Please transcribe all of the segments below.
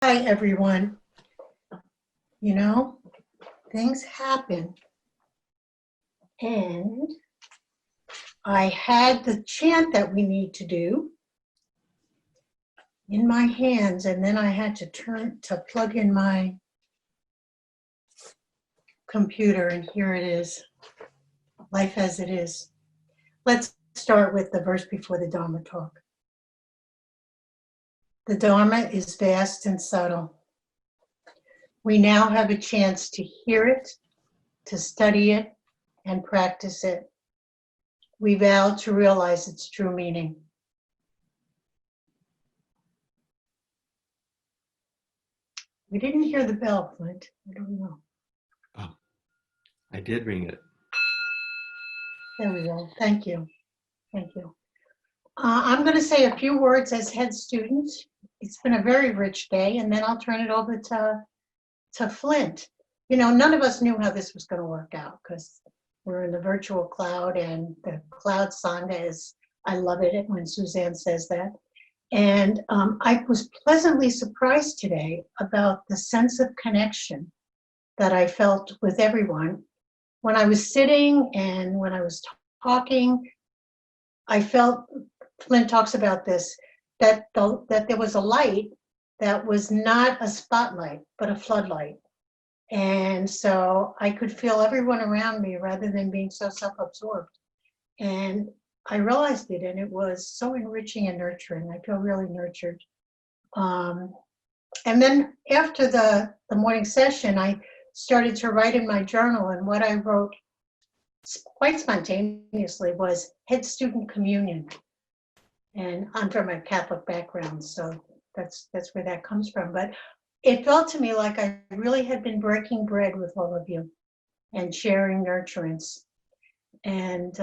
Hi, everyone. You know, things happen. And I had the chant that we need to do in my hands, and then I had to plug in my computer, and here it is. Life as it is. Let's start with the verse before the Dharma talk. The Dharma is vast and subtle. We now have a chance to hear it, to study it, and practice it. We vow to realize its true meaning. We didn't hear the bell, Flint. I don't know. Oh, I did ring it. There we go. Thank you. Thank you. I'm going to say a few words as head student. It's been a very rich day, and then I'll turn it over to Flint. You know, none of us knew how this was going to work out because we're in the virtual cloud, and the cloud sangha is, I love it when Suzanne says that. And I was pleasantly surprised today about the sense of connection that I felt with everyone. When I was sitting and when I was talking, I felt, Flint talks about this, that there was a light that was not a spotlight, but a floodlight. And so I could feel everyone around me rather than being so self-absorbed. And I realized it, and it was so enriching and nurturing. I feel really nurtured. And then after the morning session, I started to write in my journal, and what I wrote quite spontaneously was head student communion. And I'm from a Catholic background, so that's where that comes from. But it felt to me like I really had been breaking bread with all of you and sharing nurturance. And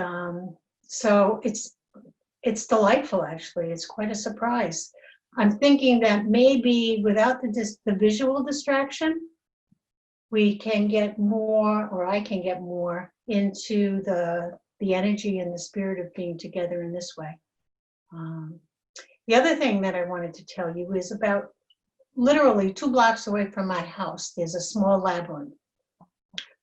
so it's delightful, actually. It's quite a surprise. I'm thinking that maybe without the visual distraction, we can get more, or I can get more into the energy and the spirit of being together in this way. The other thing that I wanted to tell you is about literally 2 blocks away from my house, there's a small labyrinth,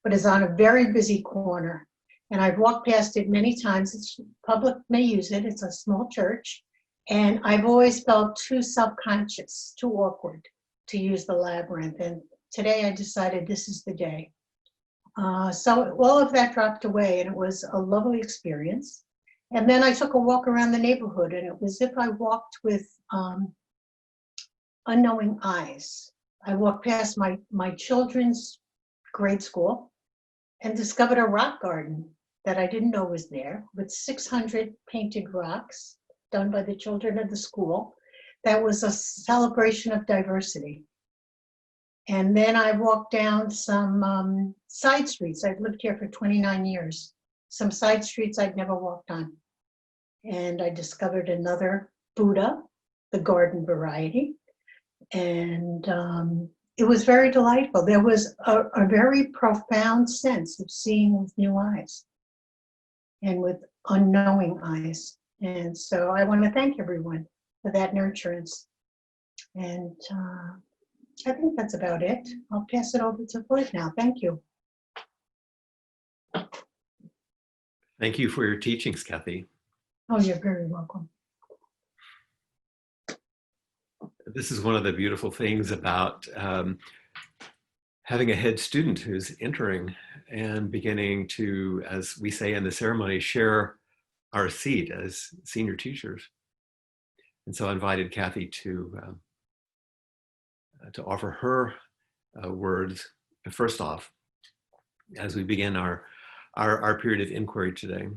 but it's on a very busy corner. And I've walked past it many times. It's public may use it. It's a small church. And I've always felt too self-conscious, too awkward to use the labyrinth. And today I decided this is the day. So all of that dropped away, and it was a lovely experience. And then I took a walk around the neighborhood, and it was as if I walked with unknowing eyes. I walked past my children's grade school and discovered a rock garden that I didn't know was there, with 600 painted rocks done by the children of the school. That was a celebration of diversity. And then I walked down some side streets. I've lived here for 29 years. Some side streets I'd never walked on. And I discovered another Buddha, the garden variety. And it was very delightful. There was a very profound sense of seeing with new eyes and with unknowing eyes. And so I want to thank everyone for that nurturance. And I think that's about it. I'll pass it over to Flint now. Thank you. Thank you for your teachings, Kathy. Oh, you're very welcome. This is one of the beautiful things about having a head student who's entering and beginning to, as we say in the ceremony, share our seat as senior teachers. And so I invited Kathy to offer her words first off as we begin our period of inquiry today.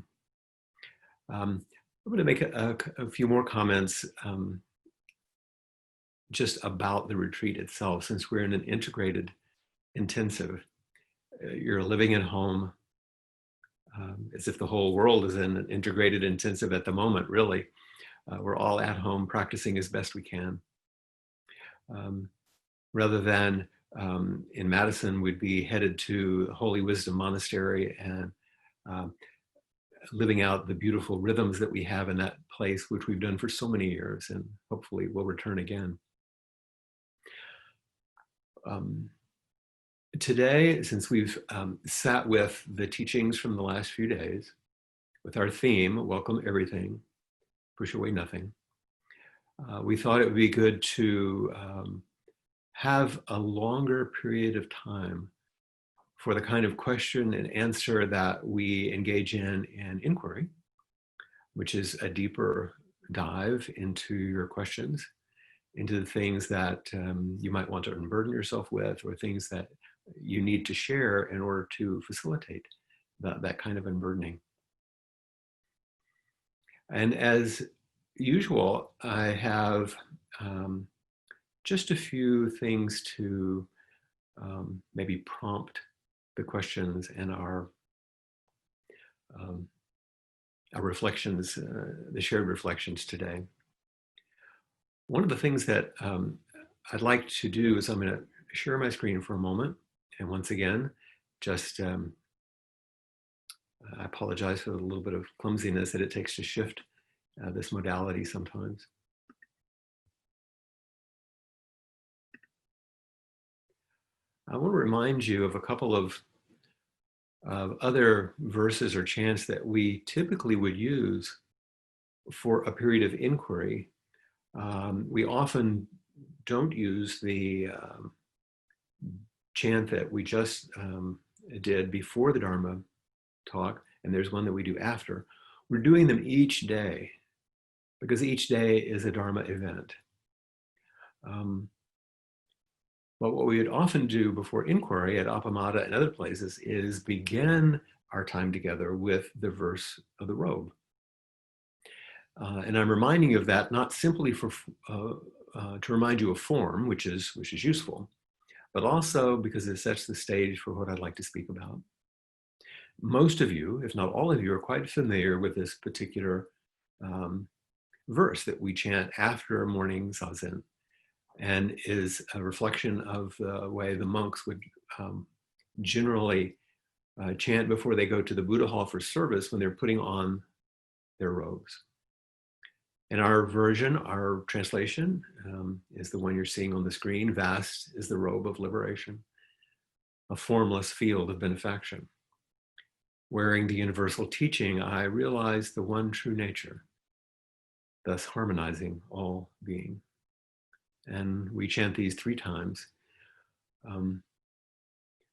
I'm going to make a few more comments just about the retreat itself, since we're in an integrated intensive. You're living at home as if the whole world is in an integrated intensive at the moment, really. We're all at home practicing as best we can. Rather than in Madison, we'd be headed to Holy Wisdom Monastery and living out the beautiful rhythms that we have in that place, which we've done for so many years, and hopefully will return again. Um, Today, since we've sat with the teachings from the last few days, with our theme, Welcome Everything, Push Away Nothing, we thought it would be good to have a longer period of time for the kind of question and answer that we engage in inquiry, which is a deeper dive into your questions, into the things that you might want to unburden yourself with, or things that you need to share in order to facilitate that kind of unburdening. And as usual, I have just a few things to maybe prompt the questions and our reflections, the shared reflections today. One of the things that I'd like to do is I'm going to share my screen for a moment. And once again, just I apologize for the little bit of clumsiness that it takes to shift this modality sometimes. I want to remind you of a couple of other verses or chants that we typically would use for a period of inquiry. We often don't use the chant that we just did before the Dharma talk, and there's one that we do after. We're doing them each day because each day is a Dharma event. But what we would often do before inquiry at Appamada and other places is begin our time together with the verse of the Robe. And I'm reminding you of that not simply for to remind you of form, which is useful, but also because it sets the stage for what I'd like to speak about. Most of you, if not all of you, are quite familiar with this particular verse that we chant after morning zazen, and is a reflection of the way the monks would generally chant before they go to the Buddha hall for service when they're putting on their robes. In our version, our translation is the one you're seeing on the screen. Vast is the robe of liberation, a formless field of benefaction. Wearing the universal teaching, I realize the one true nature, thus harmonizing all being. And we chant these 3 times.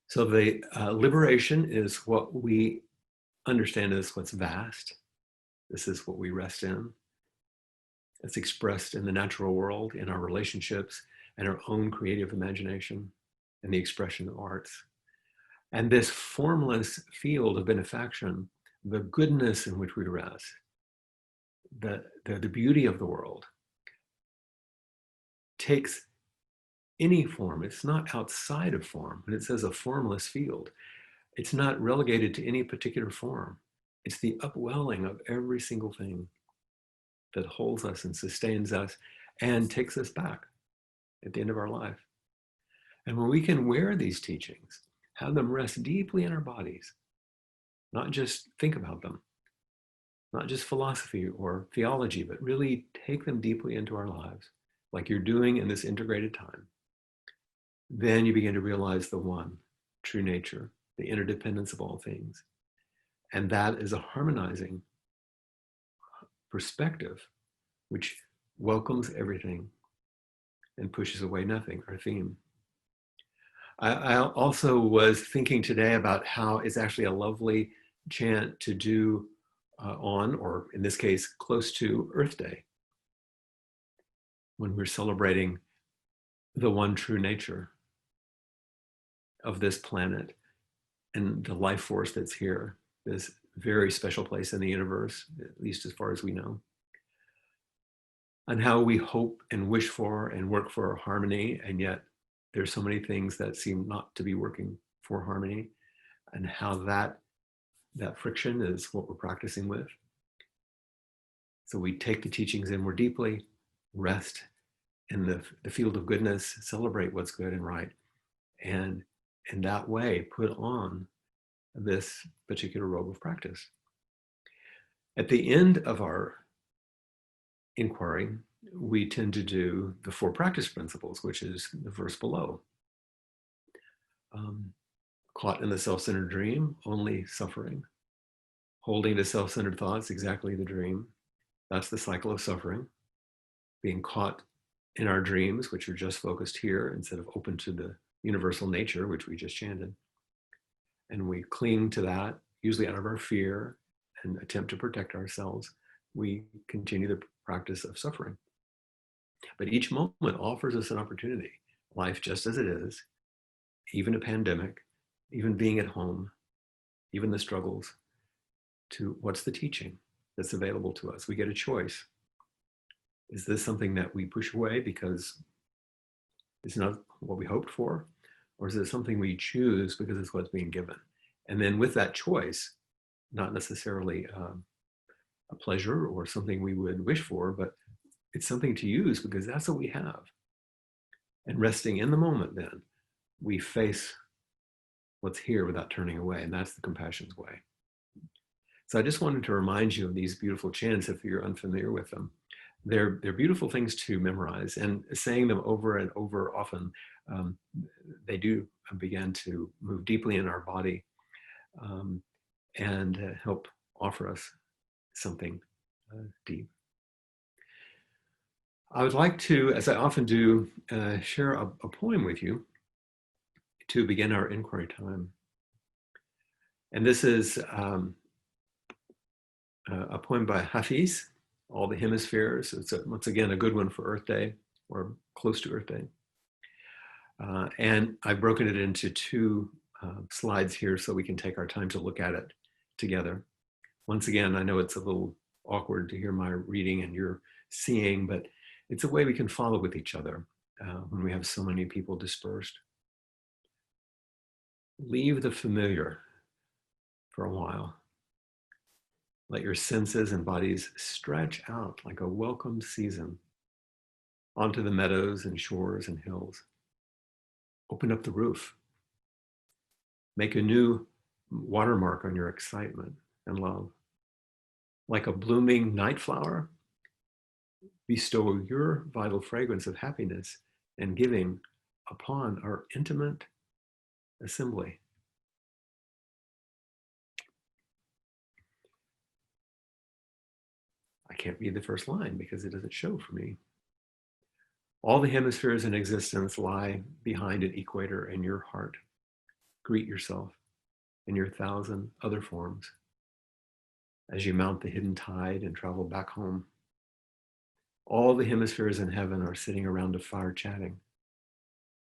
So the liberation is what we understand as what's vast. This is what we rest in. It's expressed in the natural world, in our relationships, and our own creative imagination, and the expression of arts. And this formless field of benefaction, the goodness in which we rest, the beauty of the world, takes any form. It's not outside of form. When it says a formless field, it's not relegated to any particular form. It's the upwelling of every single thing that holds us and sustains us and takes us back at the end of our life. And when we can wear these teachings, have them rest deeply in our bodies, not just think about them, not just philosophy or theology, but really take them deeply into our lives, like you're doing in this integrated time, then you begin to realize the one true nature, the interdependence of all things. And that is a harmonizing perspective, which welcomes everything and pushes away nothing, our theme. I also was thinking today about how it's actually a lovely chant to do on, or in this case, close to Earth Day, when we're celebrating the one true nature of this planet and the life force that's here, this very special place in the universe, at least as far as we know, and how we hope and wish for and work for harmony, and yet there's so many things that seem not to be working for harmony, and how that friction is what we're practicing with. So we take the teachings in more deeply, rest in the field of goodness, celebrate what's good and right, and in that way put on this particular robe of practice. At the end of our inquiry, we tend to do the 4 practice principles, which is the verse below. Caught in the self-centered dream, only suffering. Holding to self-centered thoughts, exactly the dream. That's the cycle of suffering. Being caught in our dreams, which are just focused here instead of open to the universal nature, which we just chanted. And we cling to that, usually out of our fear and attempt to protect ourselves. We continue the practice of suffering. But each moment offers us an opportunity. Life just as it is, even a pandemic, even being at home, even the struggles, to what's the teaching that's available to us. We get a choice. Is this something that we push away because it's not what we hoped for? Or is it something we choose because it's what's being given? And then with that choice, not necessarily a pleasure or something we would wish for, but it's something to use because that's what we have. And resting in the moment, then, we face what's here without turning away. And that's the compassion's way. So I just wanted to remind you of these beautiful chants if you're unfamiliar with them. They're beautiful things to memorize, and saying them over and over often, they do begin to move deeply in our body and help offer us something deep. I would like to, as I often do, share a poem with you to begin our inquiry time. And this is a poem by Hafiz, All the Hemispheres. It's once again a good one for Earth Day, or close to Earth Day. And I've broken it into two slides here so we can take our time to look at it together. Once again, I know it's a little awkward to hear my reading and you're seeing, but it's a way we can follow with each other when we have so many people dispersed. Leave the familiar for a while. Let your senses and bodies stretch out like a welcome season onto the meadows and shores and hills. Open up the roof. Make a new watermark on your excitement and love. Like a blooming night flower, bestow your vital fragrance of happiness and giving upon our intimate assembly. I can't read the first line because it doesn't show for me. All the hemispheres in existence lie behind an equator in your heart. Greet yourself in your 1,000 other forms as you mount the hidden tide and travel back home. All the hemispheres in heaven are sitting around a fire chatting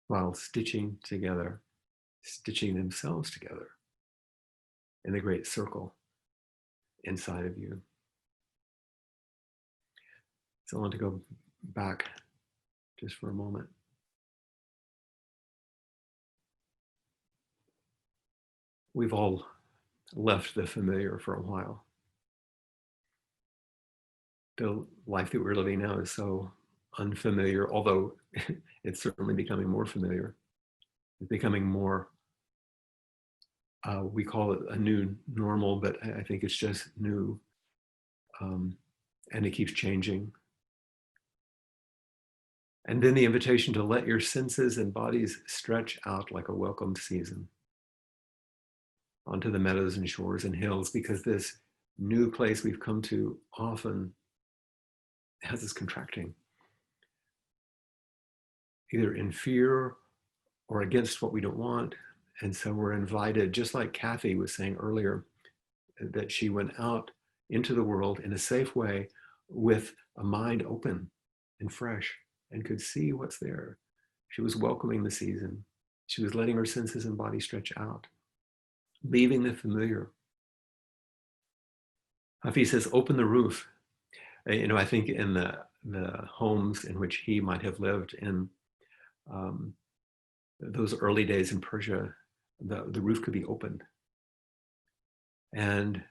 while stitching themselves together in the great circle inside of you. So I want to go back just for a moment. We've all left the familiar for a while. The life that we're living now is so unfamiliar, although it's certainly becoming more familiar. It's becoming more, we call it a new normal, but I think it's just new. And it keeps changing. And then the invitation to let your senses and bodies stretch out like a welcome season onto the meadows and shores and hills, because this new place we've come to often has us contracting, either in fear or against what we don't want. And so we're invited, just like Kathy was saying earlier, that she went out into the world in a safe way with a mind open and fresh and could see what's there. She was welcoming the season. She was letting her senses and body stretch out, leaving the familiar. Hafiz says, open the roof. I think in the homes in which he might have lived in those early days in Persia, the roof could be opened. And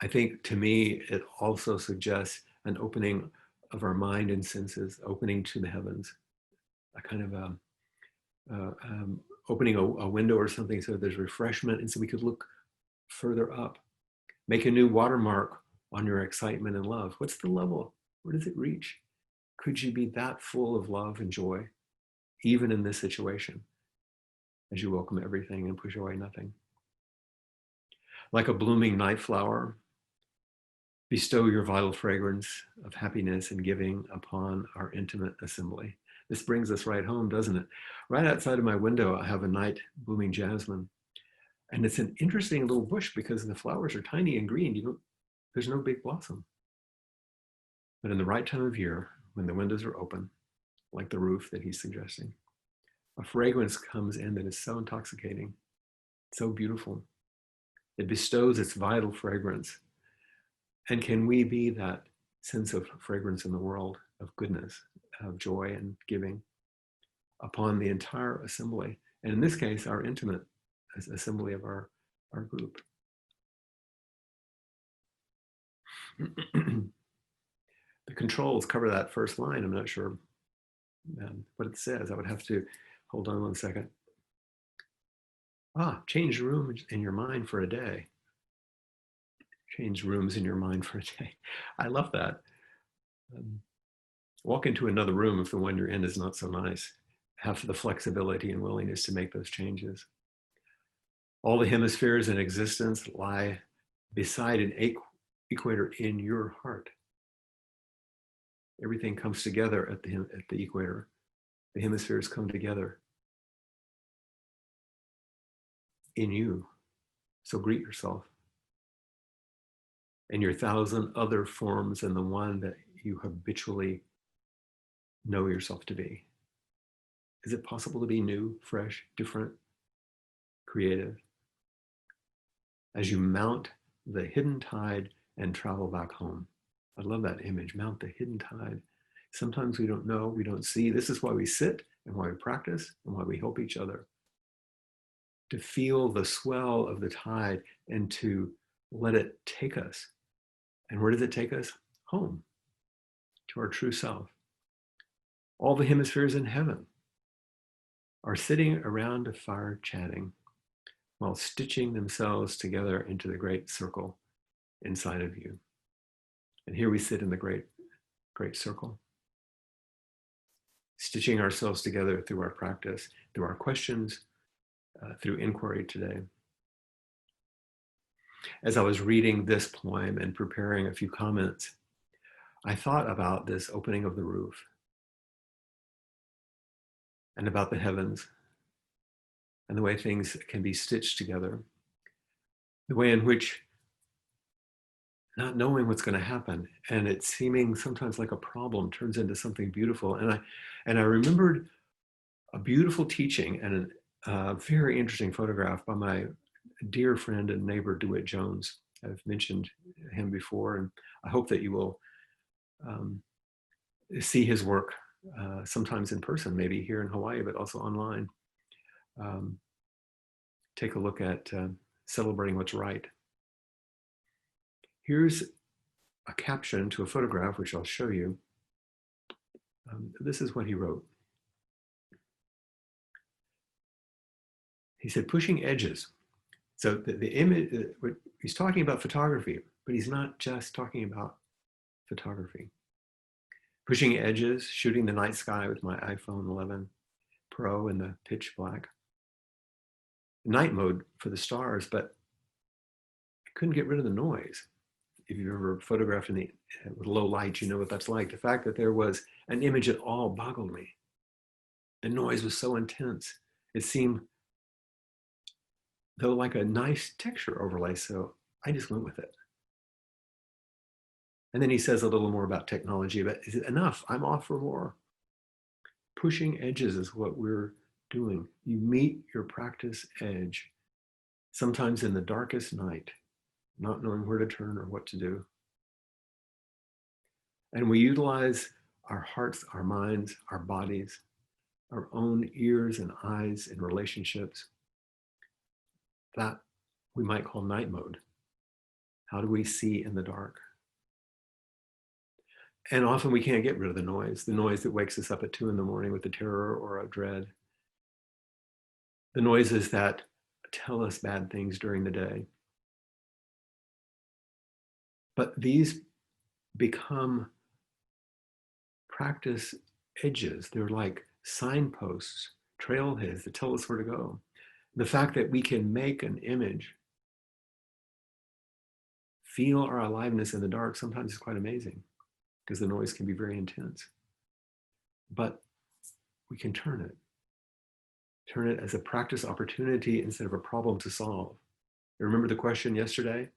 I think, to me, it also suggests an opening of our mind and senses, opening to the heavens, a kind of opening a window or something so there's refreshment, and so we could look further up. Make a new watermark on your excitement and love. What's the level? Where does it reach? Could you be that full of love and joy, even in this situation? as you welcome everything and push away nothing. Like a blooming night flower, bestow your vital fragrance of happiness and giving upon our intimate assembly. This brings us right home, doesn't it? Right outside of my window, I have a night blooming jasmine. And it's an interesting little bush because the flowers are tiny and green. There's no big blossom. But in the right time of year, when the windows are open, like the roof that he's suggesting, a fragrance comes in that is so intoxicating, so beautiful. It bestows its vital fragrance. And can we be that sense of fragrance in the world, of goodness, of joy and giving upon the entire assembly? And in this case, our intimate assembly of our group. The controls cover that first line. I'm not sure what it says. I would have to hold on one second. Change rooms in your mind for a day. Change rooms in your mind for a day. I love that. Walk into another room if the one you're in is not so nice. Have the flexibility and willingness to make those changes. All the hemispheres in existence lie beside an equator in your heart. Everything comes together at the equator. The hemispheres come together in you. So greet yourself and your 1,000 other forms and the one that you habitually know yourself to be. Is it possible to be new, fresh, different, creative? As you mount the hidden tide and travel back home. I love that image, mount the hidden tide. Sometimes we don't know, we don't see. This is why we sit and why we practice and why we help each other. To feel the swell of the tide and to let it take us. And where does it take us? Home, to our true self. All the hemispheres in heaven are sitting around a fire chatting while stitching themselves together into the great circle inside of you. And here we sit in the great circle, stitching ourselves together through our practice, through our questions, through inquiry today. As I was reading this poem and preparing a few comments, I thought about this opening of the roof and about the heavens and the way things can be stitched together, the way in which not knowing what's going to happen and it seeming sometimes like a problem turns into something beautiful. And I remembered a beautiful teaching and a very interesting photograph by my dear friend and neighbor, DeWitt Jones. I've mentioned him before, and I hope that you will see his work sometimes in person, maybe here in Hawaii, but also online. Take a look at Celebrating What's Right. Here's a caption to a photograph, which I'll show you. This is what he wrote. He said, pushing edges. So the image, he's talking about photography, but he's not just talking about photography. Pushing edges, shooting the night sky with my iPhone 11 Pro in the pitch black. Night mode for the stars, but I couldn't get rid of the noise. If you've ever photographed with low light, you know what that's like. The fact that there was an image at all boggled me. The noise was so intense. It seemed though like a nice texture overlay, so I just went with it. And then he says a little more about technology, but is it enough? I'm off for more. Pushing edges is what we're doing. You meet your practice edge, sometimes in the darkest night, not knowing where to turn or what to do. And we utilize our hearts, our minds, our bodies, our own ears and eyes in relationships. That we might call night mode. How do we see in the dark? And often we can't get rid of the noise that wakes us up at 2 a.m. with a terror or a dread. The noises that tell us bad things during the day. But these become practice edges. They're like signposts, trailheads that tell us where to go. The fact that we can make an image feel our aliveness in the dark sometimes is quite amazing, because the noise can be very intense. But we can turn it as a practice opportunity instead of a problem to solve. You remember the question yesterday?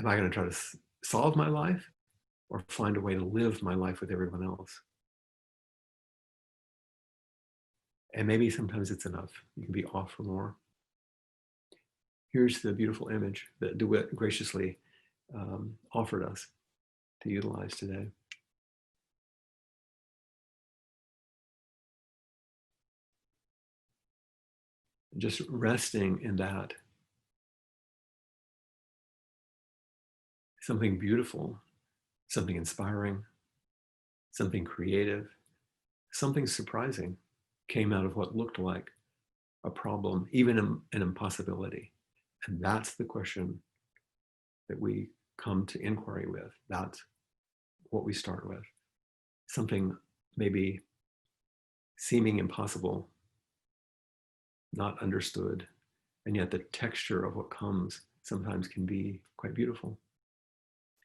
Am I going to try to solve my life or find a way to live my life with everyone else? And maybe sometimes it's enough. You can be off for more. Here's the beautiful image that DeWitt graciously offered us to utilize today. Just resting in that. Something beautiful, something inspiring, something creative, something surprising came out of what looked like a problem, even an impossibility. And that's the question that we come to inquiry with. That's what we start with. Something maybe seeming impossible, not understood, and yet the texture of what comes sometimes can be quite beautiful.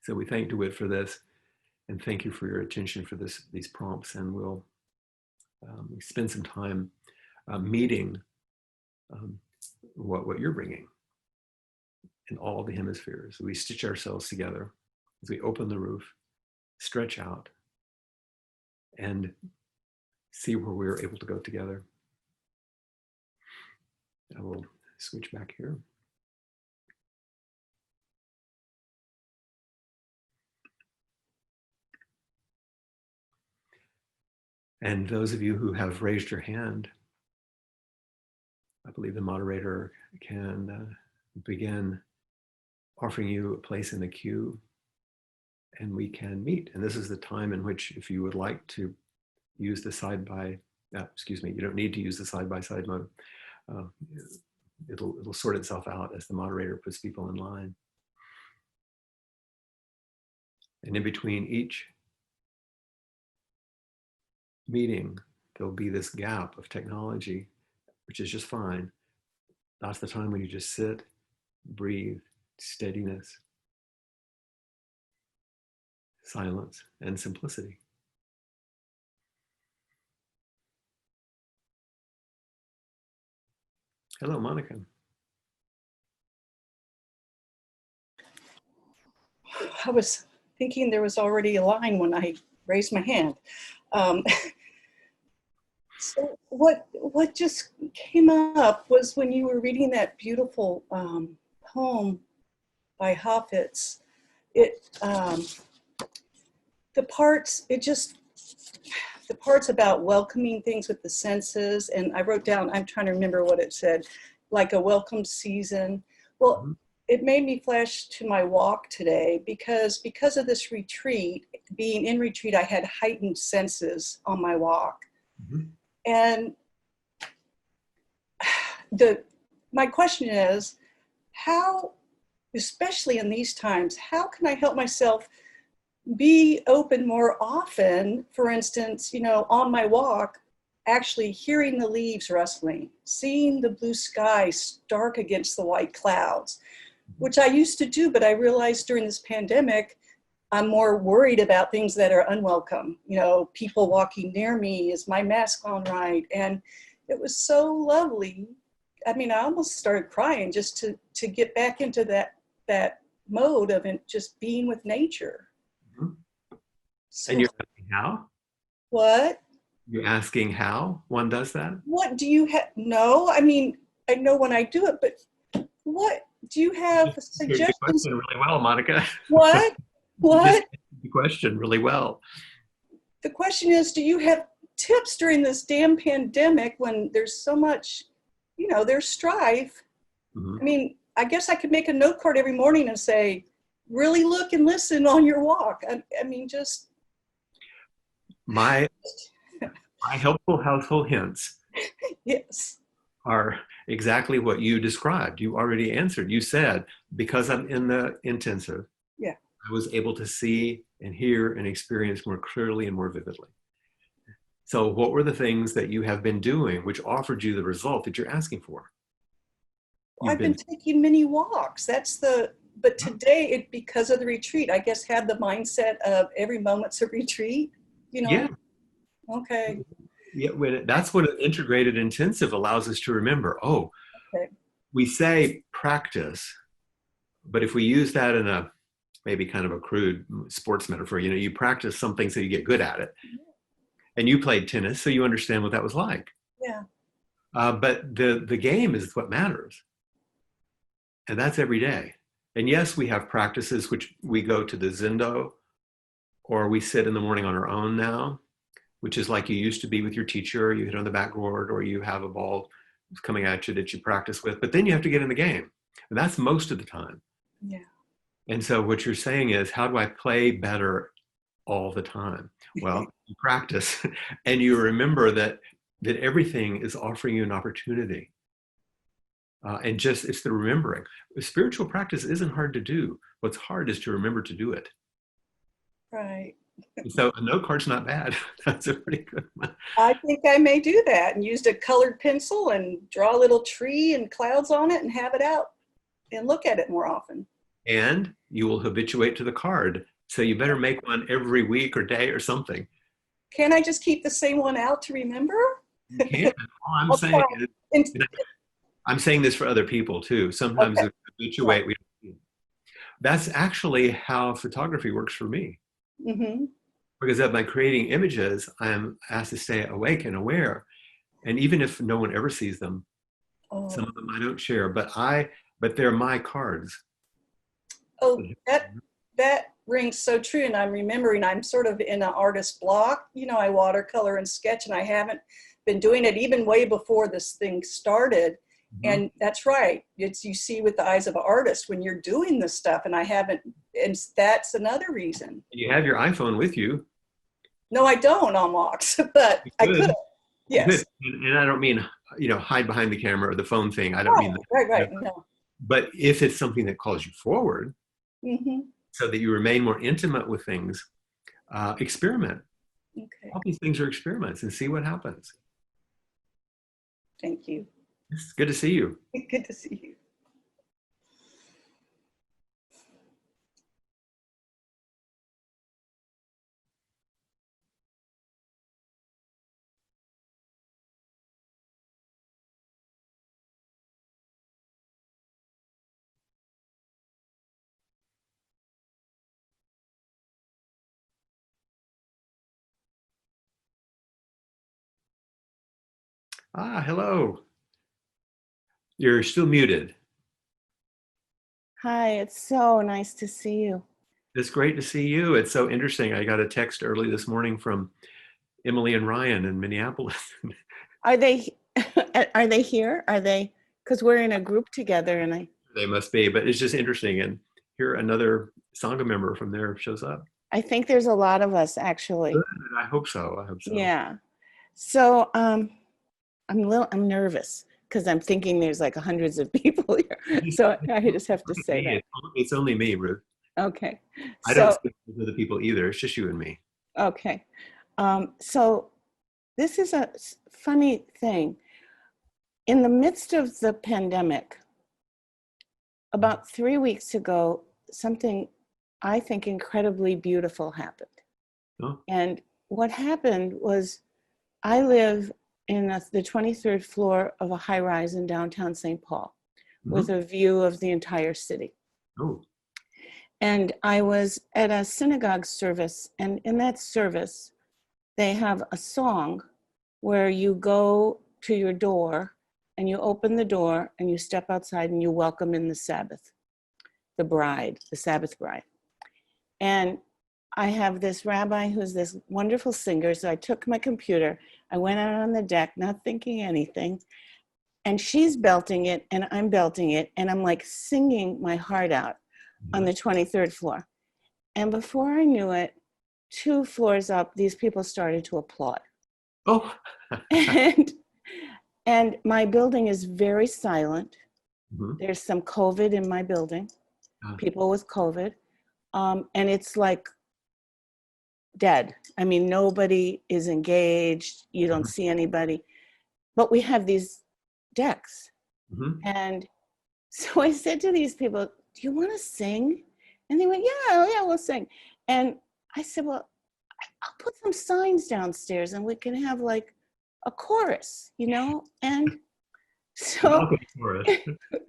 So we thank DeWitt for this, and thank you for your attention for these prompts, and we'll spend some time meeting what you're bringing in all the hemispheres. We stitch ourselves together as we open the roof, stretch out, and see where we're able to go together. I will switch back here. And those of you who have raised your hand, I believe the moderator can begin offering you a place in the queue, and we can meet. And this is the time in which, if you would like to use the you don't need to use the side-by-side mode. It'll sort itself out as the moderator puts people in line. And in between each meeting, there'll be this gap of technology, which is just fine. That's the time when you just sit, breathe, steadiness, silence, and simplicity. Hello, Monica. I was thinking there was already a line when I raised my hand. So what just came up was when you were reading that beautiful poem by Hafez. The parts about welcoming things with the senses, and I wrote down, I'm trying to remember what it said, like a welcome season. Well, it made me flash to my walk today because of this retreat, being in retreat, I had heightened senses on my walk. Mm-hmm. And my question is, how, especially in these times, how can I help myself be open more often? For instance, on my walk, actually hearing the leaves rustling, seeing the blue sky stark against the white clouds, which I used to do, but I realized during this pandemic, I'm more worried about things that are unwelcome. People walking near me, is my mask on right? And it was so lovely. I mean, I almost started crying just to get back into that mode of just being with nature. Mm-hmm. So, and you're asking how? What? You're asking how one does that? What do you have? No, I mean, I know when I do it, but what do you have suggestions? The question really well, Monica. What? What? The question really well. The question is, do you have tips during this damn pandemic when there's so much, there's strife? Mm-hmm. I mean, I guess I could make a note card every morning and say, really look and listen on your walk. I mean, just. My helpful household hints. Yes. Are exactly what you described. You already answered. You said, because I'm in the intensive, yeah, I was able to see and hear and experience more clearly and more vividly. So what were the things that you have been doing which offered you the result that you're asking for? You've I've been been, taking many walks. But today, because of the retreat, I guess had the mindset of every moment's a retreat, you yeah, know? Okay. yeah. That's what an integrated intensive allows us to remember. Oh, Okay. we say practice, but if we use that in a maybe kind of a crude sports metaphor, you practice something so you get good at it. And you played tennis, so you understand what that was like. Yeah. But the game is what matters. And that's every day. And yes, we have practices which we go to the Zendo or we sit in the morning on our own now, which is like you used to be with your teacher, you hit on the backboard or you have a ball coming at you that you practice with, but then you have to get in the game. And that's most of the time. Yeah. And so what you're saying is, how do I play better all the time? Well, you practice and you remember that everything is offering you an opportunity. And just it's the remembering. Spiritual practice isn't hard to do. What's hard is to remember to do it. Right. So a note card's not bad. That's a pretty good one. I think I may do that and used a colored pencil and draw a little tree and clouds on it and have it out and look at it more often. And you will habituate to the card. So you better make one every week or day or something. Can I just keep the same one out to remember? You can. All I'm I'll saying try. is, And- I'm saying this for other people too. Sometimes Okay. we habituate. That's actually how photography works for me. Mm-hmm. Because by creating images, I'm asked to stay awake and aware. And even if no one ever sees them, some Oh. of them I don't share, but they're my cards. Oh, that rings so true. And I'm remembering I'm sort of in an artist block. I watercolor and sketch, and I haven't been doing it even way before this thing started. Mhm. And that's right. It's you see with the eyes of an artist when you're doing this stuff, and I haven't. And that's another reason. You have your iPhone with you. No, I don't on walks, but I Good. could. Yes. Good. And I don't mean, hide behind the camera or the phone thing. I don't mean that. Right. No. But if it's something that calls you forward Mm-hmm. so that you remain more intimate with things, experiment. Okay. All these things are experiments and see what happens. Thank you. It's good to see you. Good to see you. Hello. You're still muted. Hi, it's so nice to see you. It's great to see you. It's so interesting. I got a text early this morning from Emily and Ryan in Minneapolis. Are they are they here? Are they, because we're in a group together and They must be, but it's just interesting. And here another Sangha member from there shows up. I think there's a lot of us actually. Good. I hope so. I hope so. Yeah. So I'm nervous because I'm thinking there's like hundreds of people here. So I just have to say that. It's only me, Ruth. Okay. I don't So speak to other people either. It's just you and me. okay. So this is a funny thing. In the midst of the pandemic, about 3 weeks ago, something I think incredibly beautiful happened. Oh. And what happened was I live in the 23rd floor of a high rise in downtown St. Paul with a view of the entire city. Oh. And I was at a synagogue service, and in that service, they have a song where you go to your door and you open the door and you step outside and you welcome in the Sabbath, the bride, the Sabbath bride. And I have this rabbi who's this wonderful singer. So I took my computer, I went out on the deck, not thinking anything. And she's belting it and I'm belting it. And I'm like singing my heart out on the 23rd floor. And before I knew it, 2 floors up, these people started to applaud. Oh. and my building is very silent. Mhm. There's some COVID in my building, people with COVID. And it's like dead. I mean, nobody is engaged. You don't see anybody. But we have these decks. Mhm. And so I said to these people, do you want to sing? And they went, yeah, we'll sing. And I said, well, I'll put some signs downstairs and we can have like a chorus, you know? And so, Balcony chorus.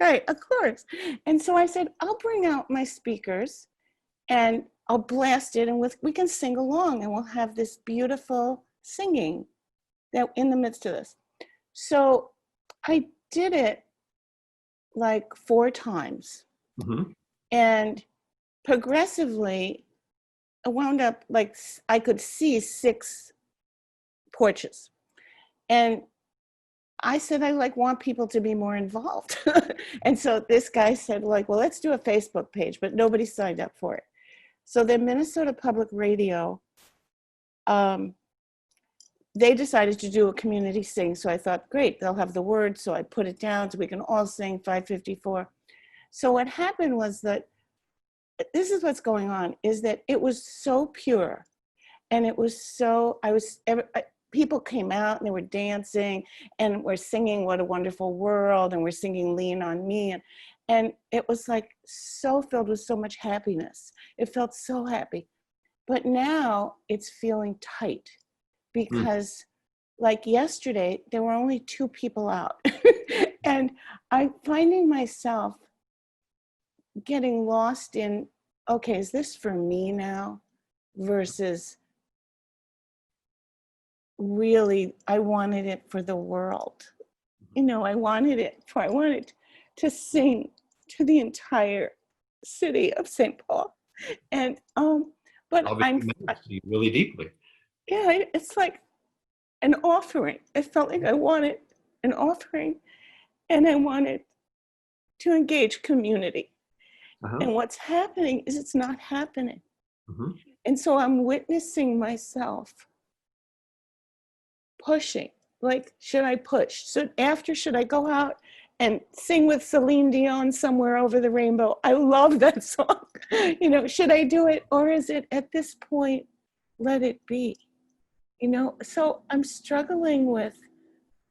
right, a chorus. And so I said, I'll bring out my speakers and I'll blast it and we can sing along and we'll have this beautiful singing that in the midst of this. So I did it like 4 times. Mhm. And progressively, I wound up like I could see 6 porches. And I said, I like want people to be more involved. And so this guy said, like, well, let's do a Facebook page, but nobody signed up for it. So then Minnesota Public Radio, they decided to do a community sing. So I thought, great, they'll have the words. So I put it down so we can all sing 554. So what happened was that this is what's going on, is that it was so pure. And it was so, people came out and they were dancing and we're singing What a Wonderful World and we're singing Lean on Me. And it was like so filled with so much happiness. It felt so happy. But now it's feeling tight because like yesterday, there were only 2 people out. And I'm finding myself getting lost in, okay, is this for me now? Versus really, I wanted it for the world. You know, I wanted to sing to the entire city of St. Paul. And, but Obviously matters to you really deeply. yeah, it's like an offering. It felt like I wanted an offering and I wanted to engage community. Uh-huh. And what's happening is it's not happening. Mhm. And so I'm witnessing myself pushing. Like, should I push? So should I go out and sing with Celine Dion Somewhere Over the Rainbow? I love that song. You know, should I do it? Or is it at this point, let it be? You know, so I'm struggling with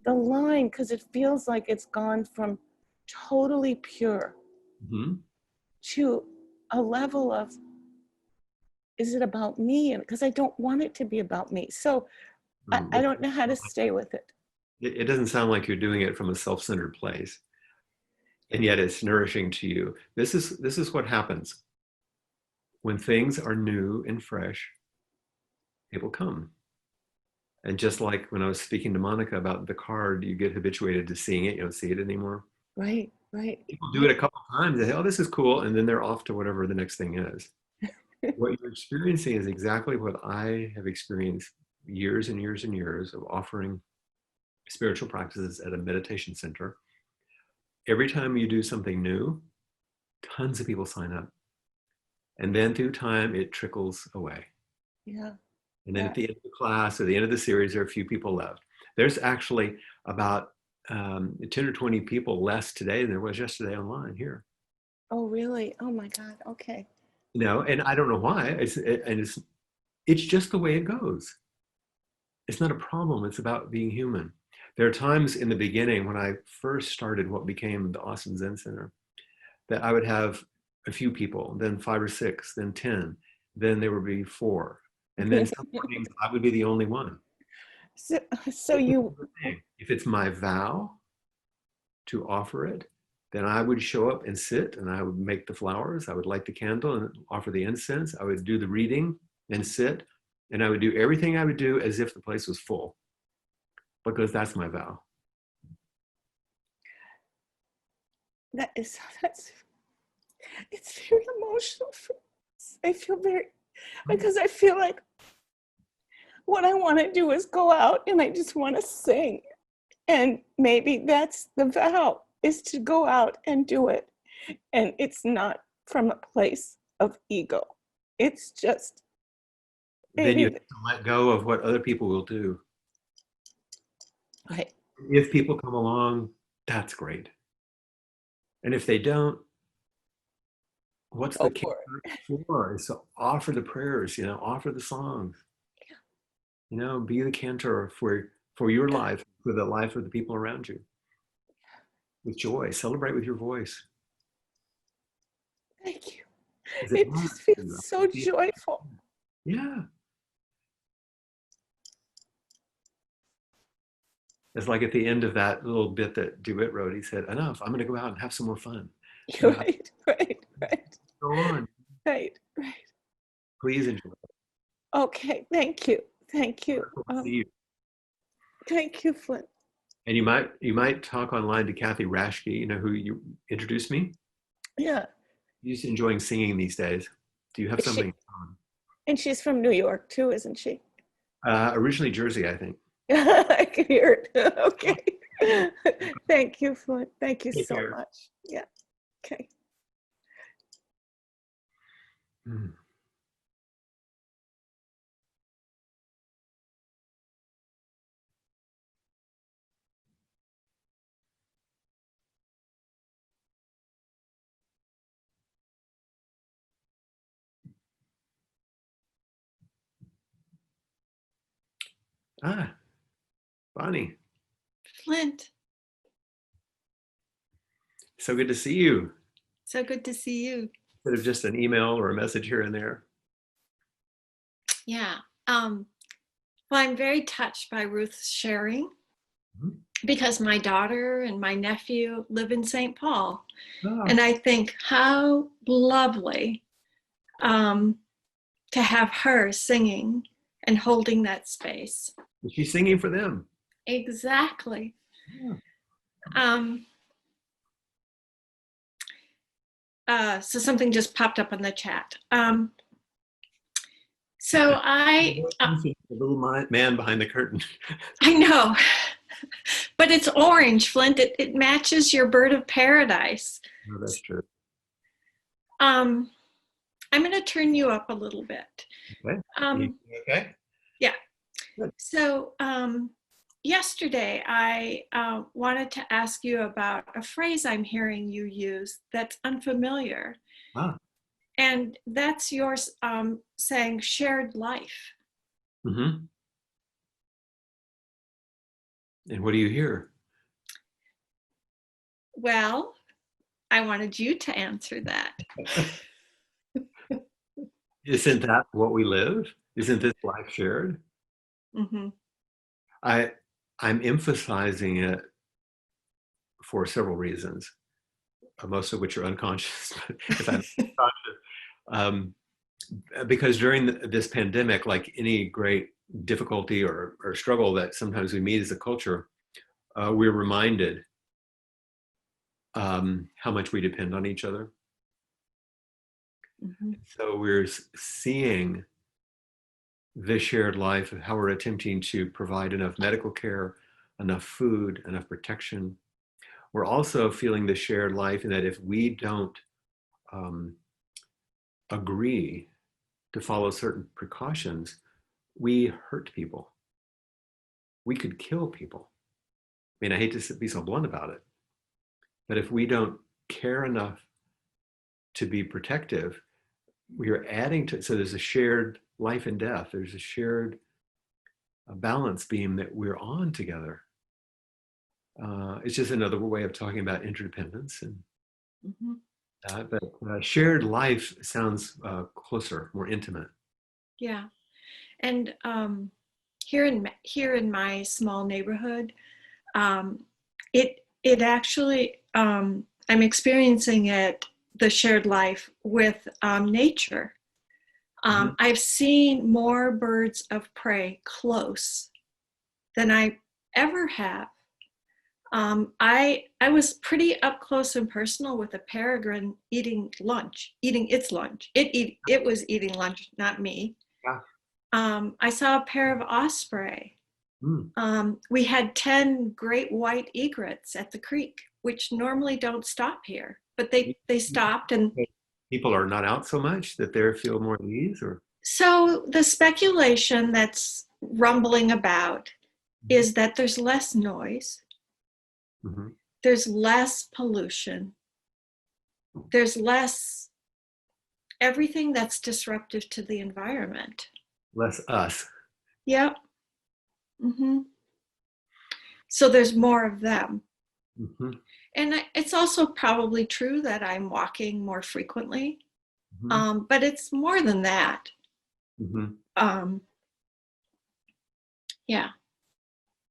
the line because it feels like it's gone from totally pure Mhm. to a level of, is it about me? Because I don't want it to be about me. So I don't know how to stay with it. It doesn't sound like you're doing it from a self-centered place, and yet it's nourishing to you. This is what happens when things are new and fresh. People come, and just like when I was speaking to Monica about the card, you get habituated to seeing it. You don't see it anymore. Right, right. People do it a couple of times. They say, "Oh, this is cool," and then they're off to whatever the next thing is. What you're experiencing is exactly what I have experienced years and years and years of offering spiritual practices at a meditation center. Every time you do something new, tons of people sign up. And then through time, it trickles away. Yeah. And then Yeah. at the end of the class or the end of the series, there are a few people left. There's actually about 10 or 20 people less today than there was yesterday online here. Oh, really? Oh my God. Okay. You know, and I don't know why. It's just the way it goes. It's not a problem. It's about being human. There are times in the beginning when I first started what became the Austin Zen Center that I would have a few people, then 5 or 6, then 10, then there would be 4. And then some mornings I would be the only one. So you, If it's my vow to offer it, then I would show up and sit and I would make the flowers. I would light the candle and offer the incense. I would do the reading and sit. And I would do everything I would do as if the place was full, because that's my vow. that's, it's very emotional for me. I feel very, because I feel like what I want to do is go out and I just want to sing. And maybe that's the vow, is to go out and do it. And it's not from a place of ego. It's just, Then you maybe, have to let go of what other people will do. right. If people come along, that's great. And if they don't, What's Go the for cantor for? Is to offer the prayers, offer the songs. Be the cantor for your life, for the life of the people around you. With joy, celebrate with your voice. Thank you. 'Cause It matters just to you. feels so joyful. Yeah. It's like at the end of that little bit that DeWitt wrote, he said, enough, I'm going to go out and have some more fun. Right, right, right, Go on. right, right. Please enjoy. Okay, thank you. Thank you. See you. Thank you, Flint. And you might talk online to Kathy Rashke, who you introduced me. Yeah. She's enjoying singing these days. Do you have Is something? And she's from New York too, isn't she? Originally Jersey, I think. I can hear it. Okay. Thank you, Flint. Thank you Take so care. much. Yeah. Okay. Mm. Ah, Bonnie, Flint, so good to see you. so good to see you. Instead of just an email or a message here and there. Yeah. Well, I'm very touched by Ruth's sharing Mhm. because my daughter and my nephew live in St. Paul. Ah, And I think how lovely to have her singing and holding that space. she's singing for them. Exactly. Yeah. So something just popped up in the chat. So The little man behind the curtain. I know, but it's orange, Flint. It matches your bird of paradise. No, that's true. I'm going to turn you up a little bit. Okay. Okay. Yeah. Good. So yesterday, I wanted to ask you about a phrase I'm hearing you use that's unfamiliar. Ah. And that's yours saying shared life. Mm-hmm. And what do you hear? Well, I wanted you to answer that. Isn't that what we live? Isn't this life shared? Mm-hmm. I'm emphasizing it for several reasons, most of which are unconscious. If I'm conscious, because during this pandemic, like any great difficulty or struggle that sometimes we meet as a culture, we're reminded how much we depend on each other. Mm-hmm. So we're seeing this shared life of how we're attempting to provide enough medical care, enough food, enough protection. We're also feeling the shared life in that if we don't agree to follow certain precautions, we hurt people. We could kill people. I mean, I hate to be so blunt about it, but if we don't care enough to be protective, we are adding to, so there's a shared life and death. There's a shared balance beam that we're on together. It's just another way of talking about interdependence and Mm-hmm. but shared life sounds closer, more intimate. Yeah. And here in my small neighborhood, it actually I'm experiencing the shared life with nature. Mhm. I've seen more birds of prey close than I ever have. I was pretty up close and personal with a peregrine eating its lunch. It was eating lunch, not me. Yeah. I saw a pair of osprey. Mm. We had 10 great white egrets at the creek, which normally don't stop here, but they stopped. And People are not out so much that they feel more at ease, or so the speculation that's rumbling about is that there's less noise, mm-hmm. there's less pollution, there's less everything that's disruptive to the environment. Less us. Yep. So there's more of them. And it's also probably true that I'm walking more frequently, but it's more than that. Yeah.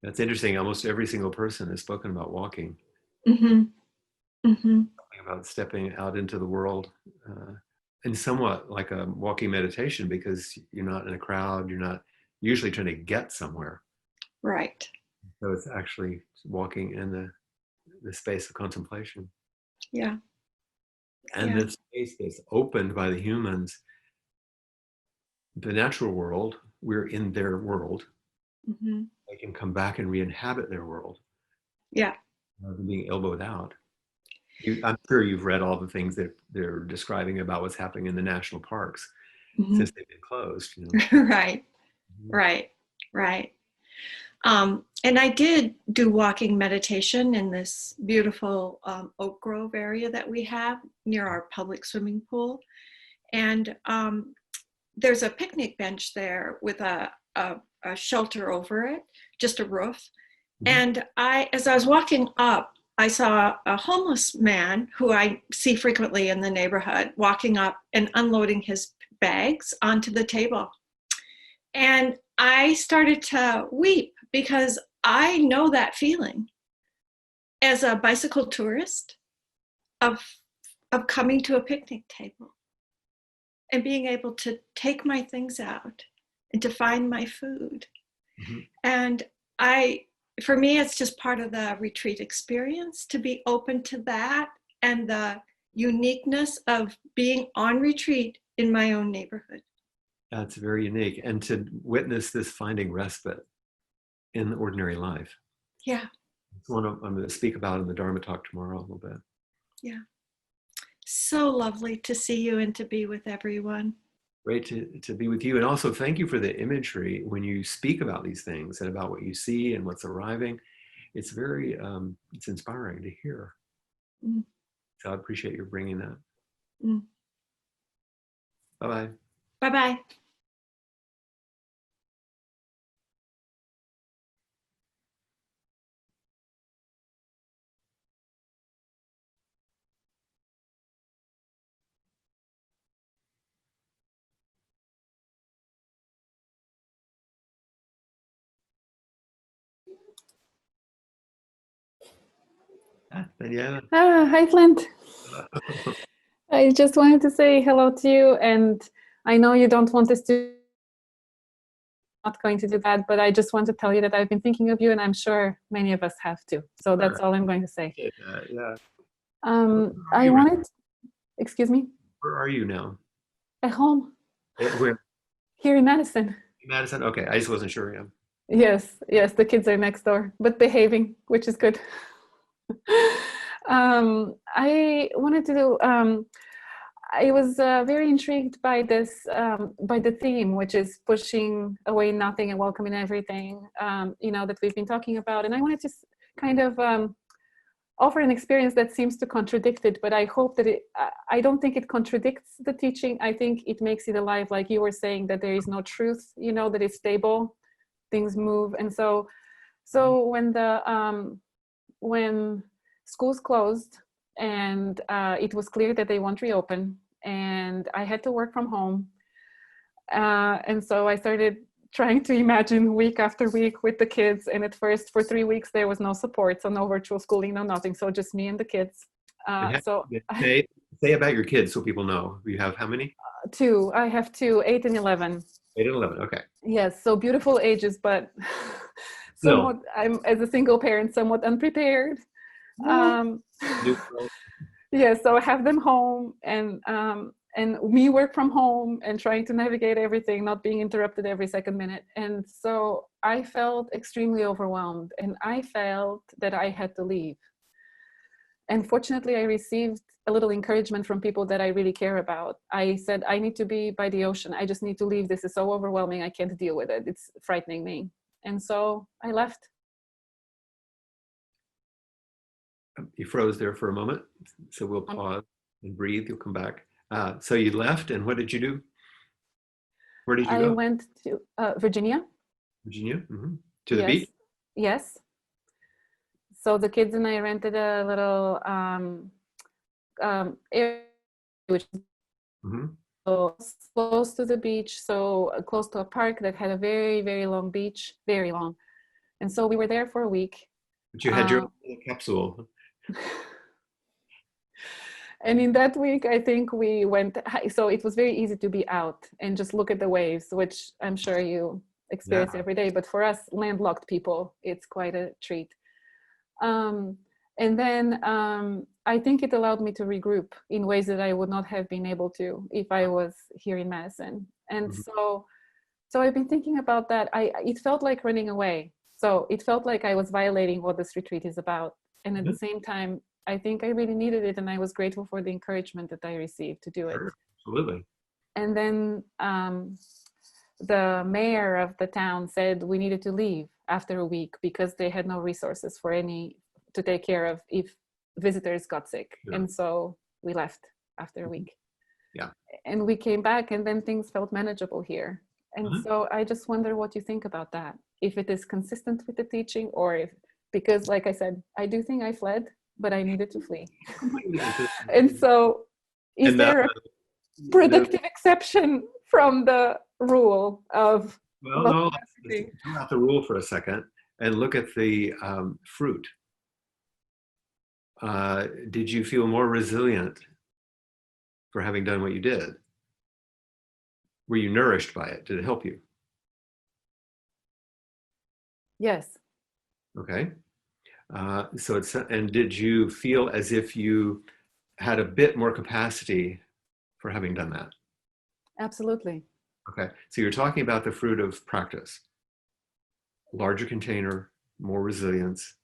That's interesting. Almost every single person has spoken about walking, about stepping out into the world, and somewhat like a walking meditation, because you're not in a crowd, you're not usually trying to get somewhere. Right. So it's actually walking in the space of contemplation. Yeah. And the space that's opened by the humans, the natural world, we're in their world. They can come back and re-inhabit their world. Yeah. Rather than being elbowed out. I'm sure you've read all the things that they're describing about what's happening in the national parks since they've been closed. Right. Right. And I did do walking meditation in this beautiful oak grove area that we have near our public swimming pool. And there's a picnic bench there with a shelter over it, just a roof. And as I was walking up, I saw a homeless man who I see frequently in the neighborhood walking up and unloading his bags onto the table. And I started to weep because I know that feeling as a bicycle tourist of coming to a picnic table and being able to take my things out and to find my food. And for me, it's just part of the retreat experience to be open to that and the uniqueness of being on retreat in my own neighborhood. That's very unique. And to witness this finding respite in ordinary life. Yeah. It's one I'm going to speak about in the Dharma talk tomorrow a little bit. Yeah. So lovely to see you and to be with everyone. Great to be with you. And also thank you for the imagery when you speak about these things and about what you see and what's arriving. It's very, it's inspiring to hear. So I appreciate your bringing that. Bye-bye. Bye-bye. Daniela. Hi, Flint. I just wanted to say hello to you, and I know you don't want us to. Not going to do that, but I just want to tell you that I've been thinking of you, and I'm sure many of us have too. So that's all I'm going to say. Yeah. I wanted. Excuse me. Where are you now? At home. Where? Here in Madison. Madison? Okay, I just wasn't sure. Yeah. Yes, the kids are next door, but behaving, which is good. I wanted to do. I was very intrigued by this, by the theme, which is pushing away nothing and welcoming everything. That we've been talking about, and I wanted to kind of offer an experience that seems to contradict it, but I hope that I don't think it contradicts the teaching. I think it makes it alive, like you were saying, that there is no truth, that it's stable, things move. And so when schools closed and it was clear that they won't reopen, and I had to work from home, and so I started trying to imagine week after week with the kids. And at first, for 3 weeks, there was no support, so no virtual schooling, no nothing, so just me and the kids. Say about your kids so people know. You have how many? 2. I have 2, 8 and 11. 8 and 11. Okay. Yes, so beautiful ages, but somewhat, I'm, as a single parent, somewhat unprepared. Yeah, so I have them home, and we work from home and trying to navigate everything, not being interrupted every second minute. And so I felt extremely overwhelmed, and I felt that I had to leave. And fortunately, I received a little encouragement from people that I really care about. I said, I need to be by the ocean. I just need to leave. This is so overwhelming. I can't deal with it. It's frightening me. And so I left. You froze there for a moment, so we'll pause and breathe. You'll come back. So you left, and what did you do? Where did you I go? went to Virginia. Virginia? To the Yes. beach? Yes. So the kids and I rented a little area, which is Hmm. close to the beach, so close to a park that had a very, very long beach, very long. And so we were there for a week. But you had your Uh, own little capsule. and in that week, I think we went, so it was very easy to be out and just look at the waves, which I'm sure you experience Yeah. every day. But for us landlocked people, it's quite a treat. And then I think it allowed me to regroup in ways that I would not have been able to if I was here in Madison. And Mhm. so I've been thinking about that. It felt like running away. So it felt like I was violating what this retreat is about. And at the same time, I think I really needed it, and I was grateful for the encouragement that I received to do it. Sure, absolutely. And then the mayor of the town said we needed to leave after a week because they had no resources for any to take care of if visitors got sick. Yeah. And so we left after a week. Yeah. And we came back, and then things felt manageable here. And Mhm. so I just wonder what you think about that, if it is consistent with the teaching, or if, because like I said, I do think I fled, but I needed to flee. Completely consistent. And so is And that, there a predictive exception from the rule of well, no, let's everything? throw out the rule for a second and look at the fruit. Did you feel more resilient for having done what you did? Were you nourished by it? Did it help you? Yes, Okay. So it's, and did you feel as if you had a bit more capacity for having done that? absolutely. Okay. So you're talking about the fruit of practice. Larger container, more resilience,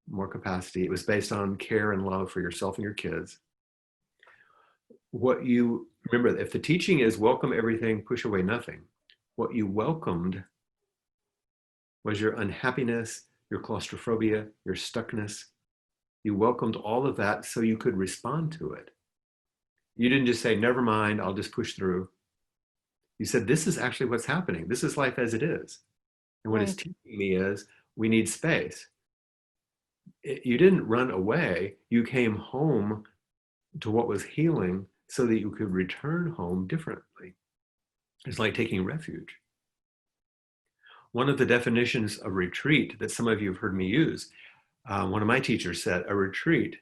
more capacity. It was based on care and love for yourself and your kids. What you remember, if the teaching is welcome everything, push away nothing, what you welcomed was your unhappiness, your claustrophobia, your stuckness. You welcomed all of that so you could respond to it. You didn't just say, never mind, I'll just push through. You said, this is actually what's happening. This is life as it is. And what it's Right. teaching me is we need space. You didn't run away. You came home to what was healing so that you could return home differently. It's like taking refuge. One of the definitions of retreat that some of you have heard me use, one of my teachers said, a retreat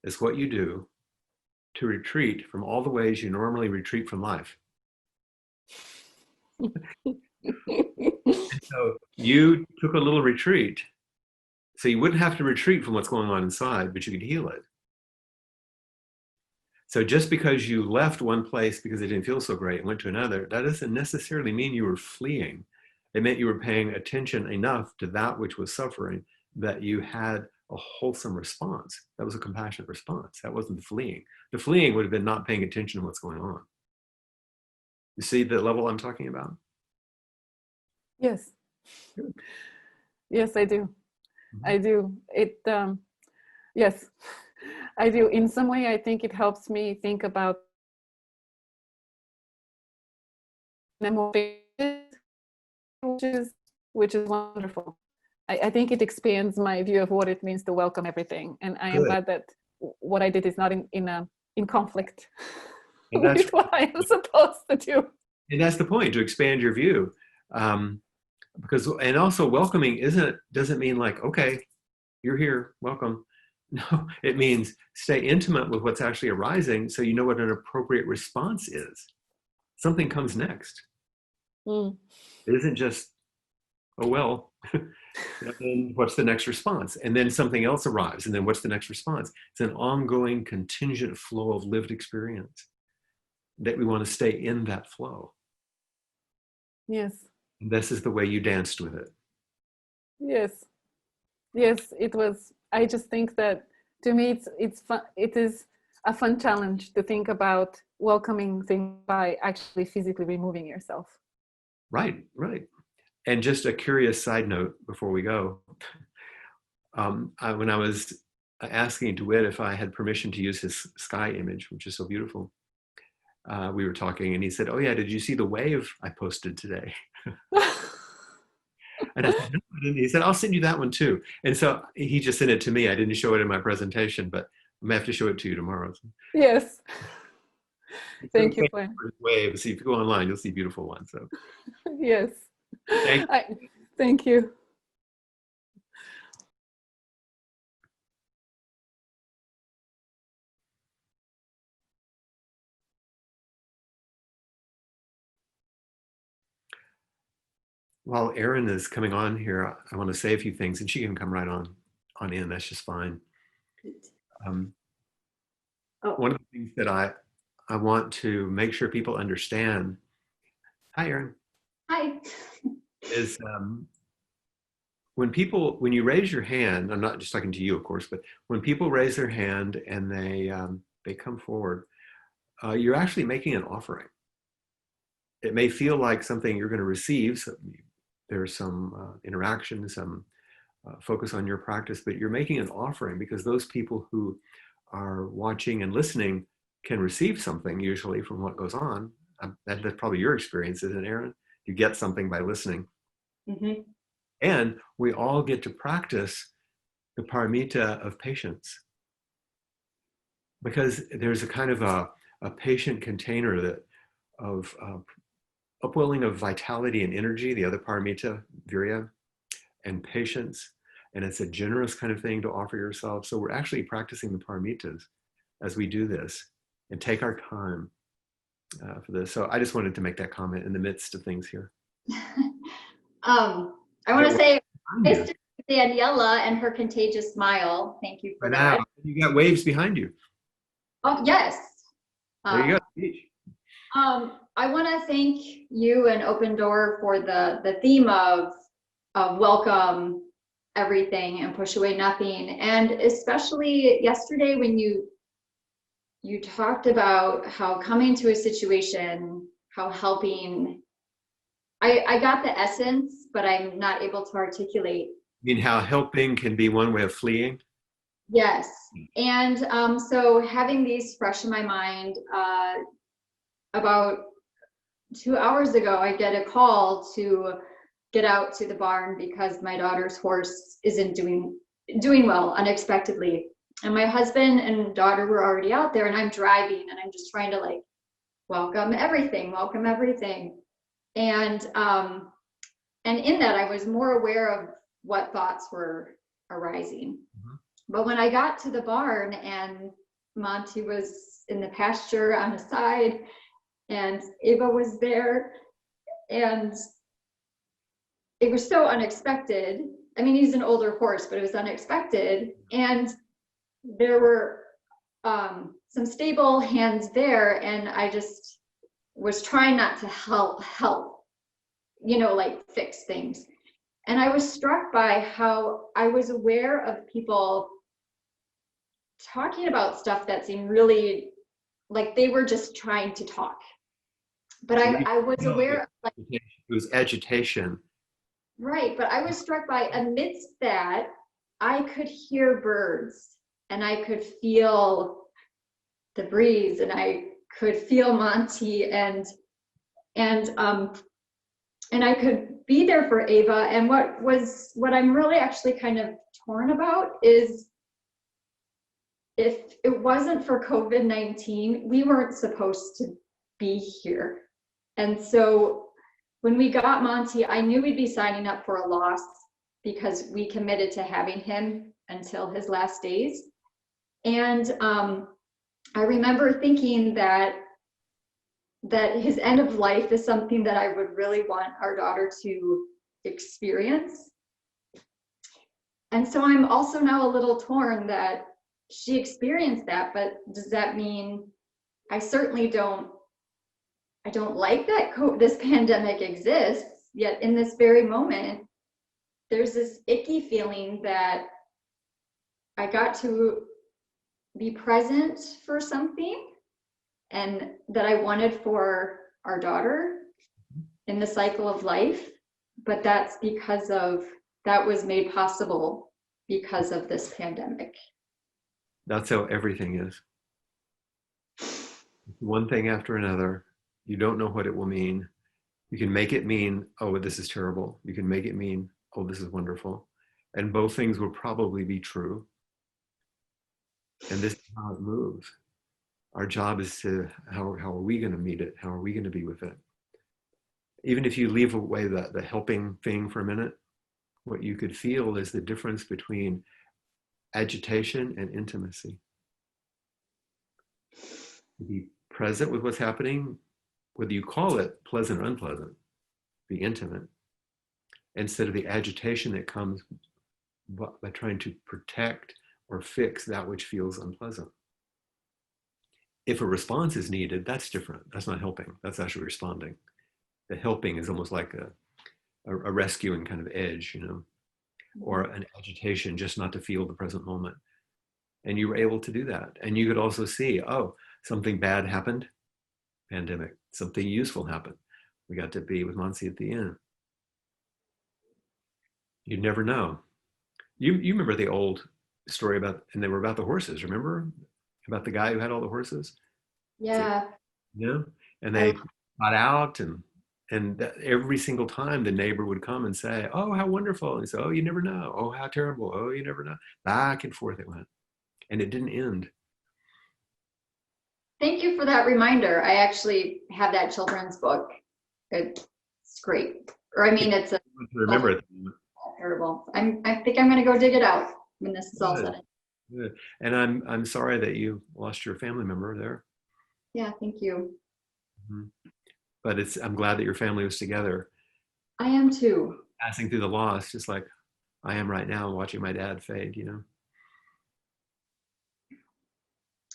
is what you do to retreat from all the ways you normally retreat from life. So you took a little retreat, so you wouldn't have to retreat from what's going on inside, but you could heal it. So just because you left one place because it didn't feel so great and went to another, that doesn't necessarily mean you were fleeing. It meant you were paying attention enough to that which was suffering that you had a wholesome response. That was a compassionate response. That wasn't the fleeing. The fleeing would have been not paying attention to what's going on. You see the level I'm talking about? Yes. Yes, I do. I do. Yes, I do. In some way, I think it helps me think about which is wonderful. I think it expands my view of what it means to welcome everything, and I am Good. glad that what I did is not in conflict And that's, with what I am supposed to do. and that's the point, to expand your view. Because, and also welcoming doesn't mean like, okay, you're here, welcome. No, it means stay intimate with what's actually arising so you know what an appropriate response is. Something comes next. Mm. It isn't just, oh, well, and then what's the next response? And then something else arrives, and then what's the next response? It's an ongoing contingent flow of lived experience that we want to stay in that flow. Yes. And this is the way you danced with it. Yes. Yes, it was. I just think that to me, it's fun. It is a fun challenge to think about welcoming things by actually physically removing yourself. Right, right. And just a curious side note before we go. When I was asking DeWitt if I had permission to use his sky image, which is so beautiful, we were talking, and he said, "Oh yeah, did you see the wave I posted today?" And I said, "No, I didn't." He said, "I'll send you that one too." And so he just sent it to me. I didn't show it in my presentation, but I may have to show it to you tomorrow. Yes. He's Thank so you, famous Flint. for his waves. See, if you go online, you'll see beautiful ones. So Yes. Thank Thank you. while Erin is coming on here, I want to say a few things, and she can come right on in. That's just fine. One of the things that I want to make sure people understand. Hi, Erin. Hi. Is when you raise your hand, I'm not just talking to you, of course, but when people raise their hand and they come forward, you're actually making an offering. It may feel like something you're going to receive. So there's some interaction, some focus on your practice, but you're making an offering because those people who are watching and listening can receive something usually from what goes on. That's probably your experience, isn't it, Erin? You get something by listening. Mm-hmm. And we all get to practice the paramita of patience, because there's a kind of a patient container that of upwelling of vitality and energy, the other paramita, virya, and patience. And it's a generous kind of thing to offer yourself. So we're actually practicing the paramitas as we do this and take our time for this. So I just wanted to make that comment in the midst of things here. I want to say nice to Daniela and her contagious smile. Thank you for that. You got waves behind you. Oh, yes. There you go. I want to thank you and Open Door for the theme of welcome everything and push away nothing. And especially yesterday when you talked about how coming to a situation, how helping, I got the essence, but I'm not able to articulate. You mean how helping can be one way of fleeing? Yes. And so having these fresh in my mind, about 2 hours ago, I get a call to get out to the barn because my daughter's horse isn't doing well unexpectedly. And my husband and daughter were already out there, and I'm driving and I'm just trying to like welcome everything. And in that I was more aware of what thoughts were arising. Mm-hmm. But when I got to the barn and Monty was in the pasture on the side and Ava was there, and it was so unexpected. I mean, he's an older horse, but it was unexpected. And there were some stable hands there, and I just was trying not to help, like fix things. And I was struck by how I was aware of people talking about stuff that seemed really like they were just trying to talk. But I was aware of like, it was agitation. Right, but I was struck by amidst that, I could hear birds and I could feel the breeze and I could feel Monty and I could be there for Ava. And what I'm really actually kind of torn about is if it wasn't for COVID-19, we weren't supposed to be here. And so when we got Monty, I knew we'd be signing up for a loss because we committed to having him until his last days. And I remember thinking that his end of life is something that I would really want our daughter to experience. And so I'm also now a little torn that she experienced that, but does that mean I don't like that this pandemic exists, yet in this very moment, there's this icky feeling that I got to be present for something and that I wanted for our daughter in the cycle of life, but that's because that was made possible because of this pandemic. That's how everything is. one thing after another. You don't know what it will mean. You can make it mean, oh, this is terrible. You can make it mean, oh, this is wonderful. And both things will probably be true. And this is how it moves. Our job is to, how are we going to meet it? How are we going to be with it? Even if you leave away the helping thing for a minute, what you could feel is the difference between agitation and intimacy. Be present with what's happening, whether you call it pleasant or unpleasant, be intimate, instead of the agitation that comes by trying to protect or fix that which feels unpleasant. If a response is needed, that's different. That's not helping. That's actually responding. The helping is almost like a rescuing kind of edge, you know, or an agitation just not to feel the present moment. And you were able to do that. And you could also see, oh, something bad happened, pandemic. Something useful happened. We got to be with Monsi at the end. You never know. You remember the old story about, and they were about the horses, remember? About the guy who had all the horses? Yeah. Yeah. And they got out and every single time the neighbor would come and say, oh, how wonderful. And he said, oh, you never know. Oh, how terrible. Oh, you never know. Back and forth it went. And it didn't end. Thank you for that reminder. I actually have that children's book. It's great. Or I mean, it's a Remember it. terrible. I think I'm going to go dig it out when this is all Good. said. Good. And I'm sorry that you lost your family member there. Yeah, thank you. Mm-hmm. But I'm glad that your family was together, I am too. passing through the loss, just like I am right now, watching my dad fade, you know.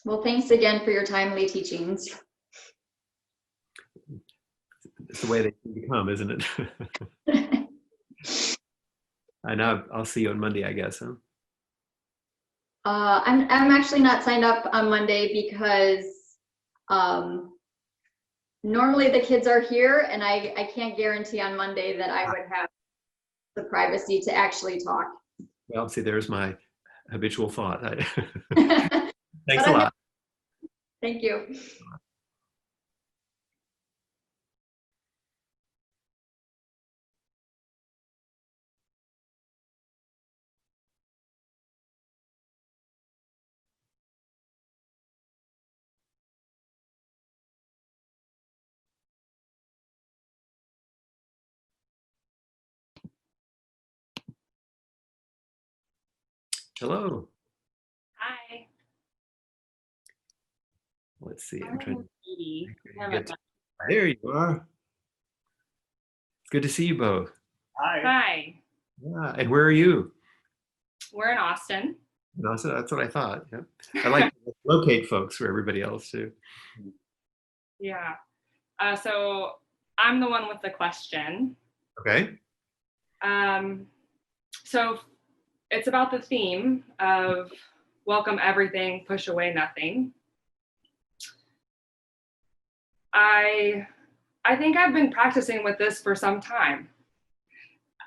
Well, thanks again for your timely teachings. It's the way they become, isn't it? I know. I'll see you on Monday, I guess, huh? I'm actually not signed up on Monday because normally the kids are here, and I can't guarantee on Monday that I would have the privacy to actually talk. Well, see, there's my habitual thought. Thanks Thanks a lot. Thank you. Hello. Hi. Let's see. My I'm trying name is Edie. to get there. You are. It's good to see you both. Hi. Yeah. And where are you? We're in Austin. No, so that's what I thought. Yep. I like to locate folks for everybody else too. Yeah. So I'm the one with the question. Okay. So it's about the theme of welcome everything, push away nothing. I think I've been practicing with this for some time.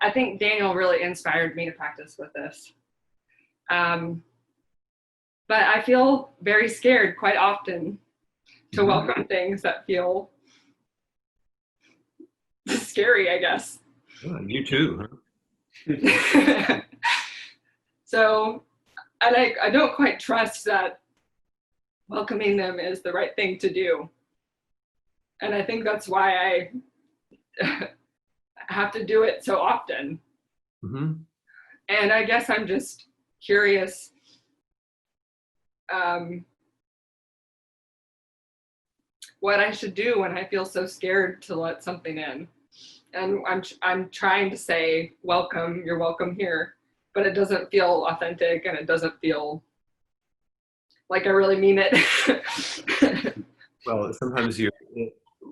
I think Daniel really inspired me to practice with this. But I feel very scared quite often to welcome things that feel scary, I guess. Oh, you too, huh? So, and I don't quite trust that welcoming them is the right thing to do. And I think that's why I have to do it so often. Mm-hmm. And I guess I'm just curious what I should do when I feel so scared to let something in. And I'm trying to say, welcome, you're welcome here, but it doesn't feel authentic and it doesn't feel like I really mean it. Well, sometimes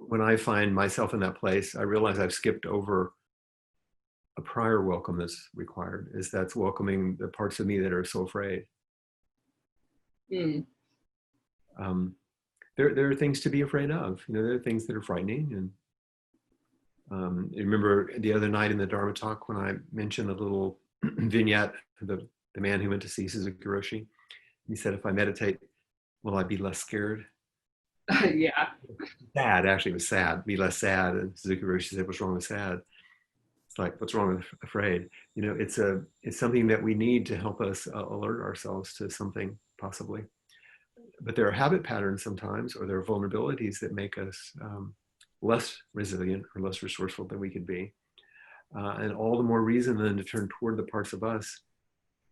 when I find myself in that place, I realize I've skipped over a prior welcome that's required, is that's welcoming the parts of me that are so afraid. Mm. There are things to be afraid of. You know, there are things that are frightening. And I remember the other night in the Dharma talk when I mentioned the little vignette of the man who went to see Suzuki Roshi. He said, if I meditate, will I be less scared? Yeah. Sad, actually, it was sad. Be less sad. And Suzuki Roshi said, "What's wrong with sad?" It's like, "What's wrong with afraid?" You know, it's something that we need to help us alert ourselves to something possibly. But there are habit patterns sometimes, or there are vulnerabilities that make us less resilient or less resourceful than we could be. And all the more reason then to turn toward the parts of us,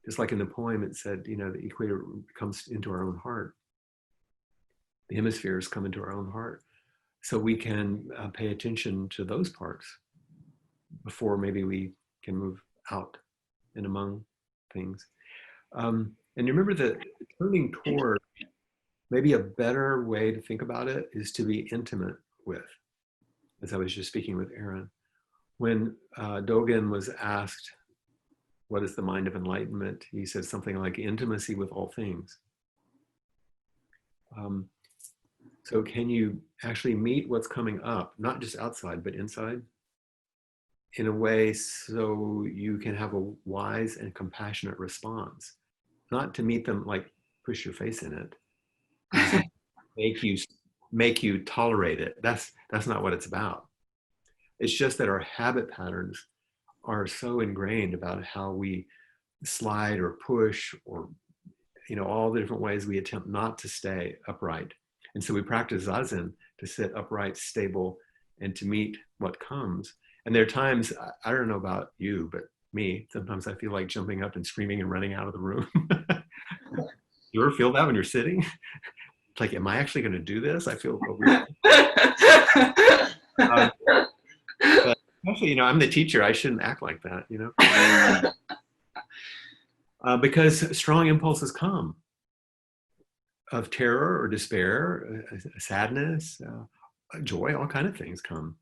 just like in the poem, it said, you know, the equator comes into our own heart. The hemispheres come into our own heart. So we can pay attention to those parts before maybe we can move out and among things. And you remember that turning toward, maybe a better way to think about it is to be intimate with, as I was just speaking with Aaron. When Dogen was asked, what is the mind of enlightenment? He said something like intimacy with all things. So can you actually meet what's coming up, not just outside, but inside, in a way so you can have a wise and compassionate response? Not to meet them like push your face in it, make you tolerate it. That's not what it's about. It's just that our habit patterns are so ingrained about how we slide or push, or you know, all the different ways we attempt not to stay upright. And so we practice zazen to sit upright, stable, and to meet what comes. And there are times, I don't know about you, but me, sometimes I feel like jumping up and screaming and running out of the room. You ever feel that when you're sitting? It's like, am I actually going to do this? I feel weird. But actually, you know, I'm the teacher. I shouldn't act like that, you know? Because strong impulses come of terror or despair, sadness, joy, all kinds of things come.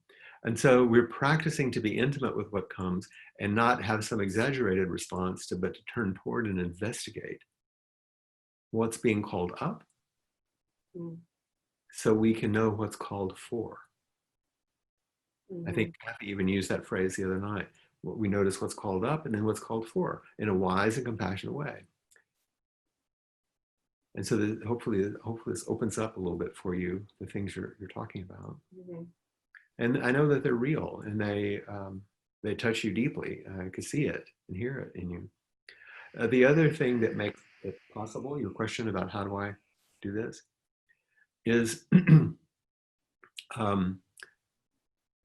And so we're practicing to be intimate with what comes and not have some exaggerated response to, but to turn toward and investigate what's being called up so we can know what's called for. I think Kathy even used that phrase the other night. We notice what's called up and then what's called for in a wise and compassionate way. And so that hopefully this opens up a little bit for you, the things you're talking about. And I know that they're real and they touch you deeply. I can see it and hear it in you. The other thing that makes it possible, your question about how do I do this, is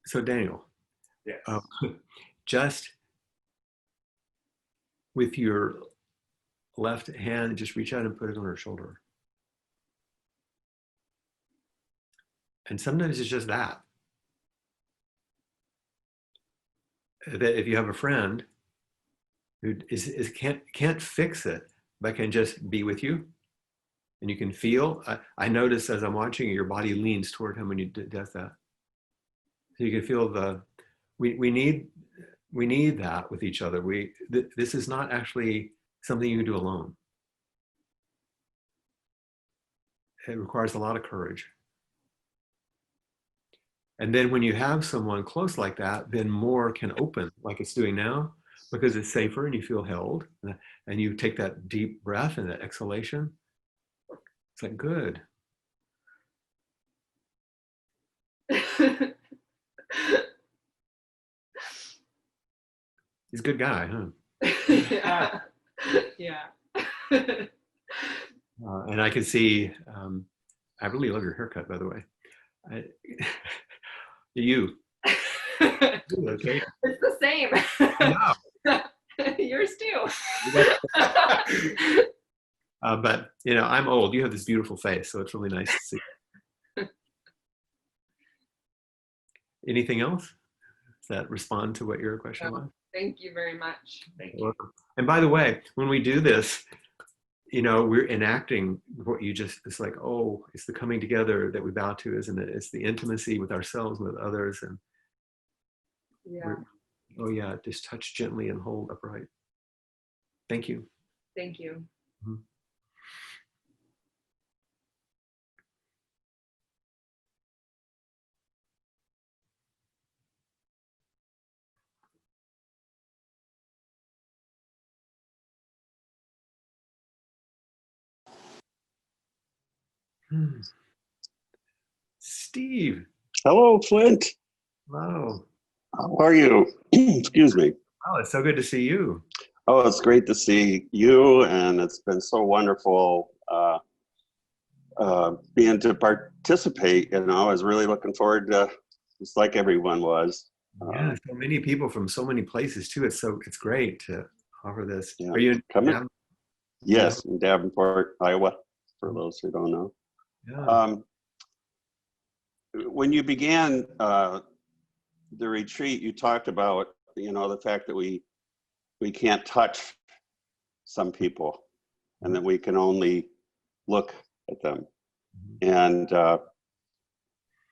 so Daniel, just with your left hand, just reach out and put it on her shoulder. And sometimes it's just that. That if you have a friend who can't fix it, but can just be with you, and you can feel. I notice as I'm watching, your body leans toward him when you does that. So you can feel we need that with each other. This is not actually something you can do alone. It requires a lot of courage. And then when you have someone close like that, then more can open like it's doing now, because it's safer and you feel held, and you take that deep breath and that exhalation. It's like, good. He's a good guy, huh? Yeah. And I can see, I really love your haircut, by the way. You. Okay. It's the same. I know. Yours too. But you know, I'm old. You have this beautiful face, so it's really nice to see. Anything else? Does that respond to what your question was? Thank you very much. Thank You're you. welcome. And by the way, when we do this, you know, we're enacting what you just, it's like, oh, it's the coming together that we bow to, isn't it? It's the intimacy with ourselves, with others. And oh yeah, just touch gently and hold upright. Thank you. Thank you. Mhm. Steve. Hello, Flint. Hello. How are you? Excuse me. Oh, it's so good to see you. Oh, it's great to see you, and it's been so wonderful being to participate. You know, I was really looking forward to, just like everyone was. Yeah, so many people from so many places too. It's great to offer this. Yeah. Are you in Coming? Davenport? Yes, in Davenport, Iowa, for those who don't know. Yeah. When you began the retreat, you talked about, you know, the fact that we can't touch some people, and that we can only look at them. And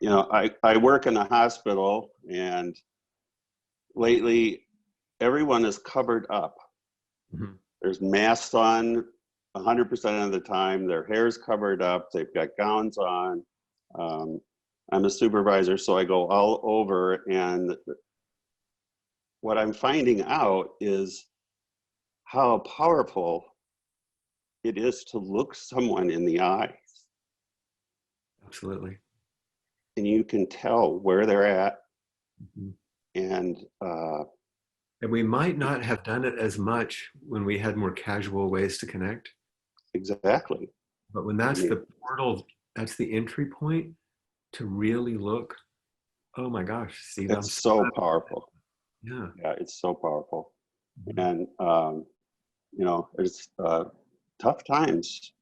you know, I work in a hospital, and lately everyone is covered up. Mhm. There's masks on 100% of the time. Their hair's covered up. They've got gowns on. I'm a supervisor, so I go all over, and what I'm finding out is how powerful it is to look someone in the eye, Absolutely. and you can tell where they're at. Mhm. And And we might not have done it as much when we had more casual ways to connect. exactly. But when that's I mean, the portal, that's the entry point to really look. Oh my gosh, Steve, I'm it's so so glad. powerful. Yeah. Yeah, it's so powerful. Mhm. And you know, it's tough times,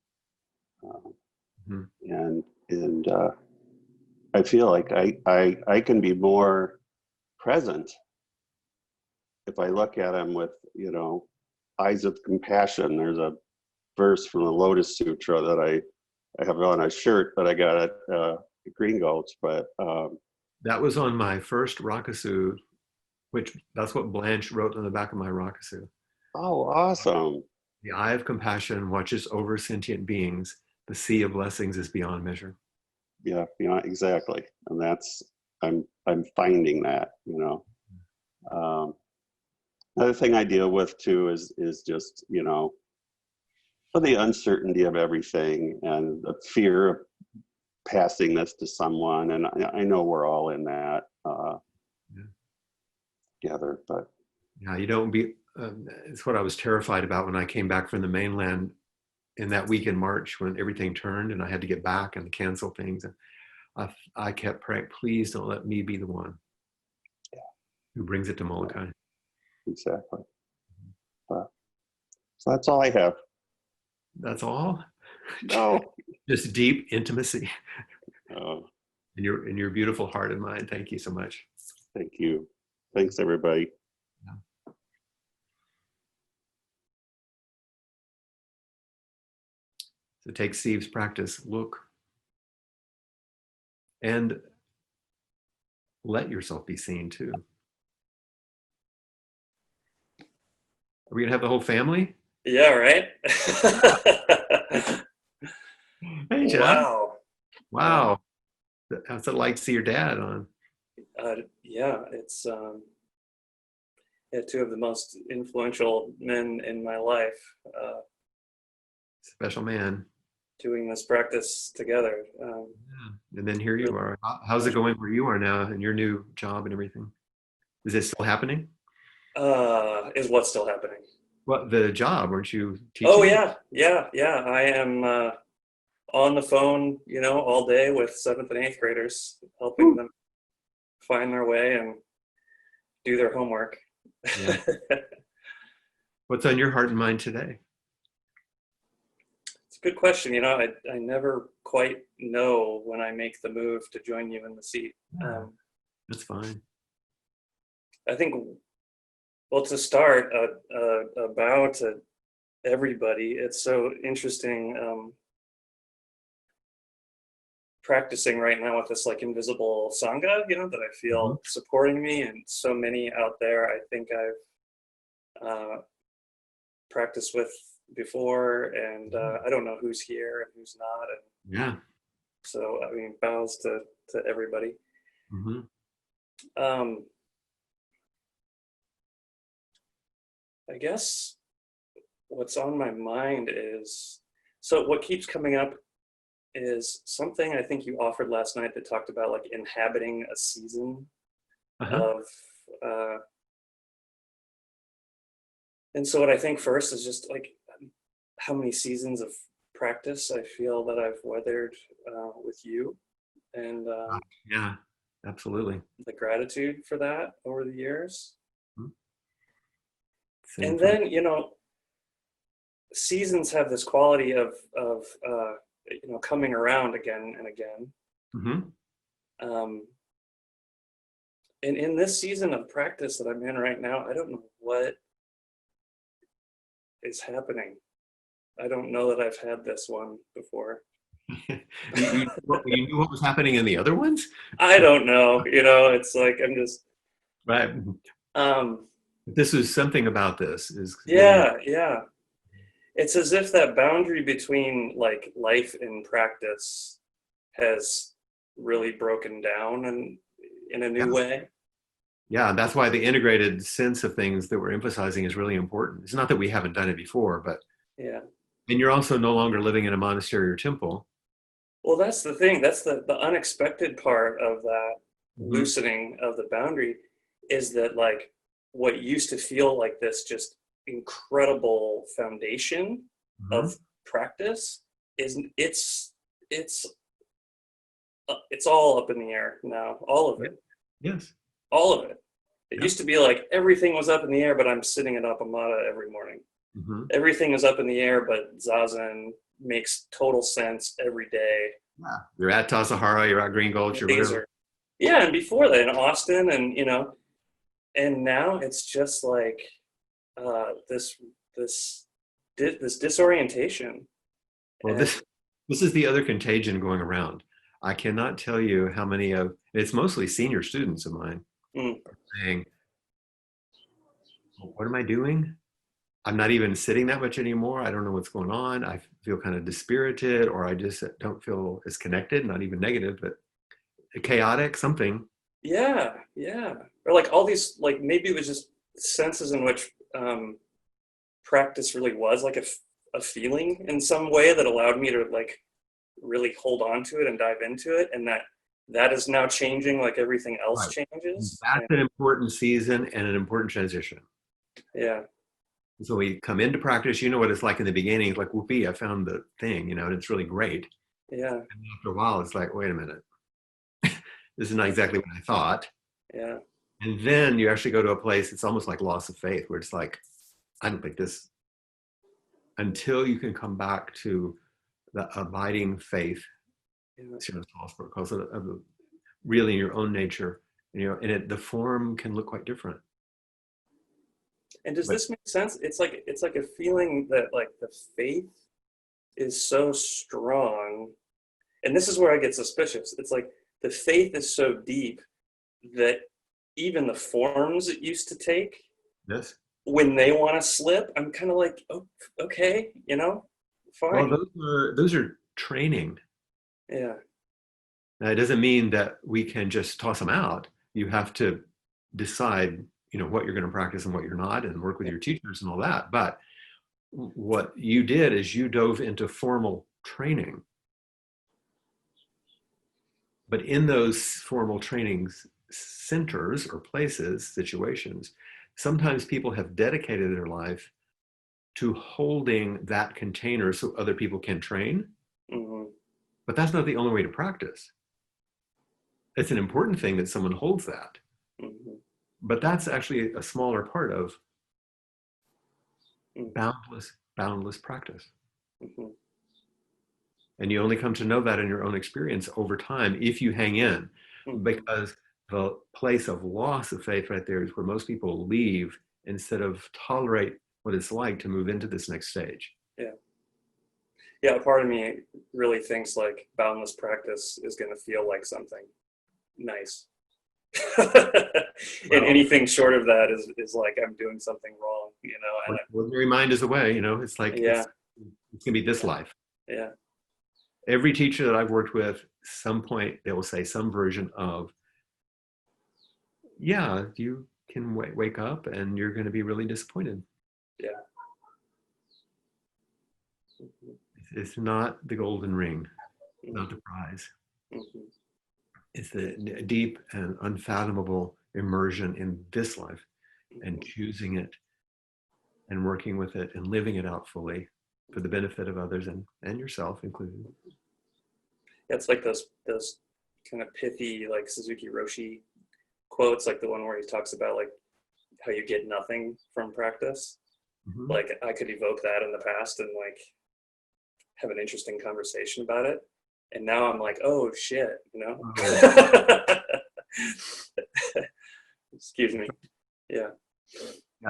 Mhm. and I feel like I can be more present if I look at them with, you know, eyes of compassion. There's a verse from the Lotus Sutra that I have on a shirt that I got at Green Gulch, but That was on my first Rakusu, which that's what Blanche wrote on the back of my Rakusu. oh, awesome. The eye of compassion watches over sentient beings. The sea of blessings is beyond measure. Yeah, exactly. And that's, I'm finding that, you know. Another thing I deal with too is just, you know, the uncertainty of everything and the fear of passing this to someone. And I know we're all in that Yeah. together, but Yeah, you don't be, it's what I was terrified about when I came back from the mainland in that week in March when everything turned and I had to get back and cancel things. And I kept praying, please don't let me be the one who brings it to Molokai. exactly. But, so that's all I have. That's all. No. Just deep intimacy Uh, in your beautiful heart and mind. Thank you so much. thank you. Thanks, everybody. So take Steve's practice, look, and let yourself be seen too. Are we gonna have the whole family? Yeah, right? Hey, John. Wow. Wow. How's it like to see your dad on? Yeah, it's yeah, two of the most influential men in my life Special man. doing this practice together. Yeah. And then here you are. How's it going where you are now in your new job and everything? Is it still happening? Is what's still happening? What, the job? Weren't you teaching? Oh, yeah. I am on the phone, you know, all day with 7th and 8th graders, helping them find their way and do their homework. Yeah. What's on your heart and mind today? It's a good question. You know, I never quite know when I make the move to join you in the seat. That's fine. I think, well, to start, a bow to everybody. It's so interesting practicing right now with this like invisible Sangha, you know, that I feel supporting me, and so many out there I think I've practiced with before, and I don't know who's here and who's not. And Yeah. so, I mean, bows to everybody. Mm-hmm. I guess what's on my mind is, so what keeps coming up is something I think you offered last night that talked about like inhabiting a season of, and so what I think first is just like how many seasons of practice I feel that I've weathered with you, and Yeah, absolutely. the gratitude for that over the years. Same And for me. then, you know, seasons have this quality of you know, coming around again and again. And in this season of practice that I'm in right now, I don't know what is happening. I don't know that I've had this one before. You knew what was happening in the other ones? I don't know, you know, it's like I'm just Right. This is something about this is yeah. It's as if that boundary between like life and practice has really broken down and in a new way. Yeah, and that's why the integrated sense of things that we're emphasizing is really important. It's not that we haven't done it before, but Yeah. and you're also no longer living in a monastery or temple. Well, that's the thing. That's the unexpected part of that loosening of the boundary is that like what used to feel like this just incredible foundation of practice is it's all up in the air now. All of it. Yes. All of it. It used to be like everything was up in the air, but I'm sitting at Appamada every morning. Everything is up in the air, but Zazen makes total sense every day. Yeah. You're at Tassajara, you're at Green Gulch, you're whatever. Yeah, and before that in Austin, and you know, and now it's just like this disorientation. Well, this is the other contagion going around. I cannot tell you how many of it's mostly senior students of mine are saying, "What am I doing? I'm not even sitting that much anymore. I don't know what's going on. I feel kind of dispirited, or I just don't feel as connected. Not even negative, but chaotic. Something." Yeah, or like all these, like maybe it was just senses in which practice really was like a feeling in some way that allowed me to like really hold on to it and dive into it, and that is now changing like everything else changes. That's an important season and an important transition. Yeah. So we come into practice, you know what it's like in the beginning, it's like, whoopee, I found the thing, you know, and it's really great. Yeah. And after a while, it's like, wait a minute, this is not exactly what I thought. Yeah. And then you actually go to a place, it's almost like loss of faith, where it's like, I don't think this, until you can come back to the abiding faith, because of really your own nature, you know, and the form can look quite different. And does this make sense? It's like a feeling that like the faith is so strong, and this is where I get suspicious. It's like the faith is so deep that even the forms it used to take, yes, when they want to slip, I'm kind of like, oh, okay, you know, fine. Well, those are training. Yeah. Now, it doesn't mean that we can just toss them out. You have to decide, you know, what you're going to practice and what you're not, and work with your teachers and all that. But what you did is you dove into formal training. But in those formal trainings centers or places, situations, sometimes people have dedicated their life to holding that container so other people can train. But that's not the only way to practice. It's an important thing that someone holds that. But that's actually a smaller part of boundless practice. And you only come to know that in your own experience over time if you hang in, because the place of loss of faith right there is where most people leave instead of tolerate what it's like to move into this next stage. Yeah, part of me really thinks like boundless practice is going to feel like something nice. And anything short of that is like I'm doing something wrong, you know. And ordinary mind is away, you know. It's like it's gonna be this life. Yeah. Every teacher that I've worked with, some point they will say some version of, yeah, you can wake up and you're going to be really disappointed. Yeah. It's not the golden ring. not the prize. Mhm. It's the deep and unfathomable immersion in this life and Mhm. choosing it and working with it and living it out fully for the benefit of others and yourself included. Yeah, it's like those kind of pithy, like Suzuki Roshi quotes, like the one where he talks about like how you get nothing from practice. Mhm. Like I could evoke that in the past and like have an interesting conversation about it. And now I'm like, oh shit, you know? Excuse me. Yeah.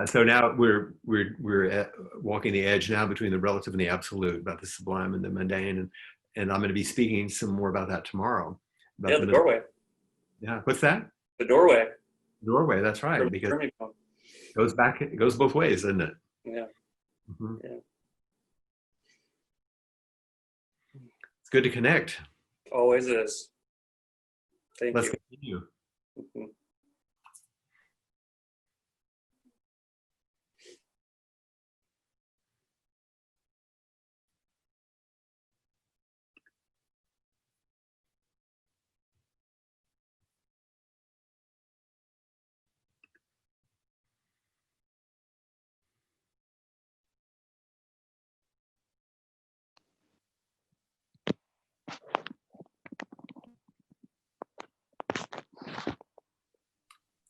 So now we're walking the edge now between the relative and the absolute, about the sublime and the mundane, and I'm going to be speaking some more about that tomorrow. About Yeah, the doorway. Yeah, what's that? The doorway. Doorway. That's right. Because it goes back. It goes both ways, doesn't it? Yeah. Mm-hmm. Yeah. It's good to connect. Always is. Thank Let's you. continue. Mhm.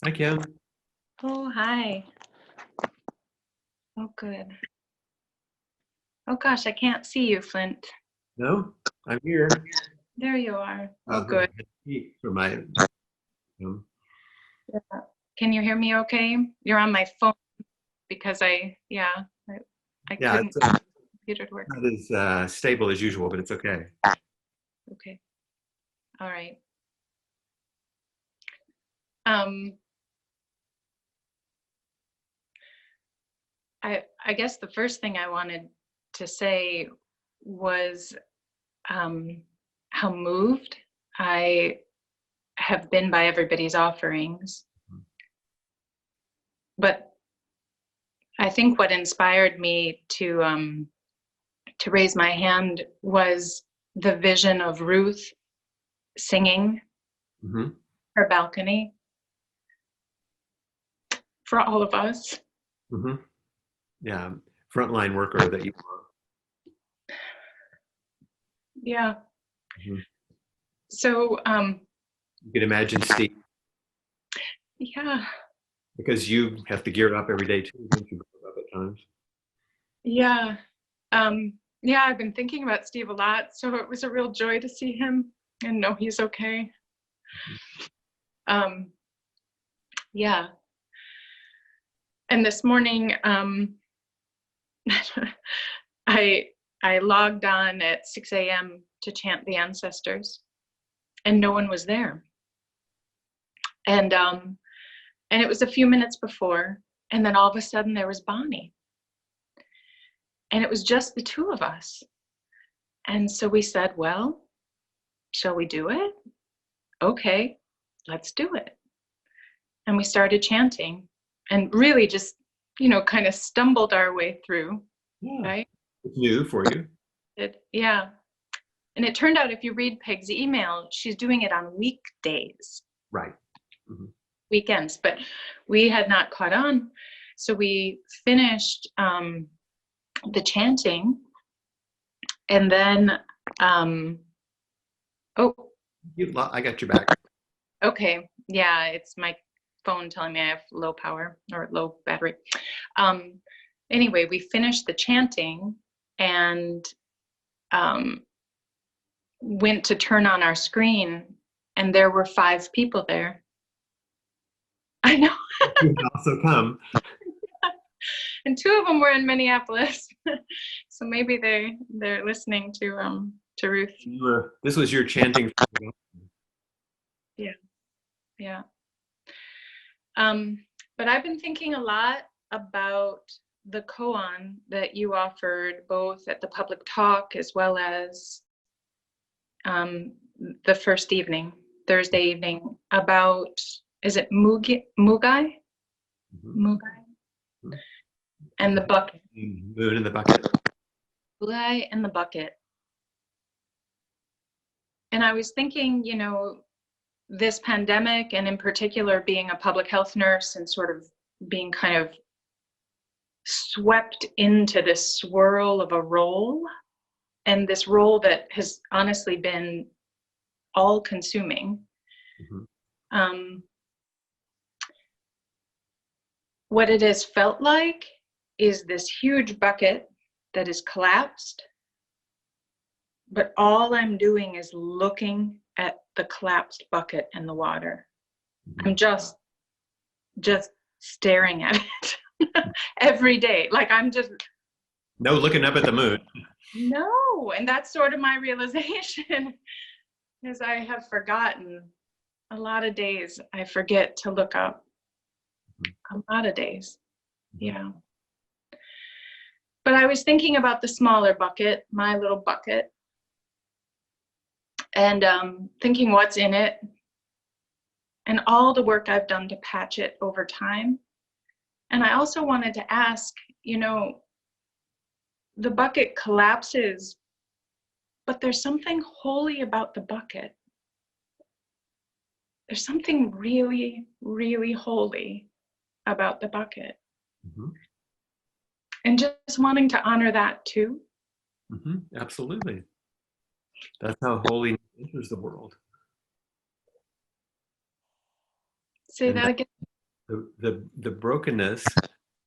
Hi, Kim. Oh, hi. Oh, good. Oh, gosh, I can't see you, Flint. No, I'm here. There you are. Oh, good. For my. Can you hear me okay? You're on my phone because I Yeah, couldn't it's get the computer to work. not as stable as usual, but it's okay. Okay. All right. I guess the first thing I wanted to say was how moved I have been by everybody's offerings. But I think what inspired me to raise my hand was the vision of Ruth singing Mm-hmm. her balcony for all of us. Mm-hmm. Yeah, frontline worker that you are. Yeah. Mm-hmm. So You can imagine Steve, yeah. because you have to gear up every day too, don't you? Up at times. Yeah. Yeah, I've been thinking about Steve a lot, so it was a real joy to see him and know he's okay. Yeah. And this morning, I logged on at 6 a.m. to chant the ancestors, and no one was there. And it was a few minutes before, and then all of a sudden there was Bonnie, and it was just the two of us. And so we said, well, shall we do it? Okay, let's do it. And we started chanting, and really just, kind of stumbled our way through. Yeah. Right? It's new for you. Yeah. And it turned out, if you read Peg's email, she's doing it on weekdays. Right. Mm-hmm. Weekends, but we had not caught on. So we finished the chanting, and then, I got your back. Okay. Yeah, it's my phone telling me I have low power or low battery. Anyway, we finished the chanting and went to turn on our screen, and there were 5 people there. I know. You can also come. And 2 of them were in Minneapolis, so maybe they're listening to Ruth. This was your chanting. Yeah. But I've been thinking a lot about the koan that you offered, both at the public talk as well as the first evening, Thursday evening, about, is it Mugai? Mugai? Mm-hmm. And the bucket. Moon in the bucket. Mugai and the bucket. And I was thinking, you know, this pandemic, and in particular being a public health nurse and sort of being kind of swept into this swirl of a role, and this role that has honestly been all consuming. What it has felt like is this huge bucket that is collapsed, but all I'm doing is looking at the collapsed bucket and the water. I'm just staring at it every day. Like I'm just No looking up at the moon. no, and that's sort of my realization is I have forgotten a lot of days. I forget to look up. A lot of days, yeah. But I was thinking about the smaller bucket, my little bucket, and thinking what's in it and all the work I've done to patch it over time. And I also wanted to ask, you know, the bucket collapses, but there's something holy about the bucket. There's something really, really holy about the bucket. And just wanting to honor that too. Absolutely. That's how holiness enters the world. Say And that again. the brokenness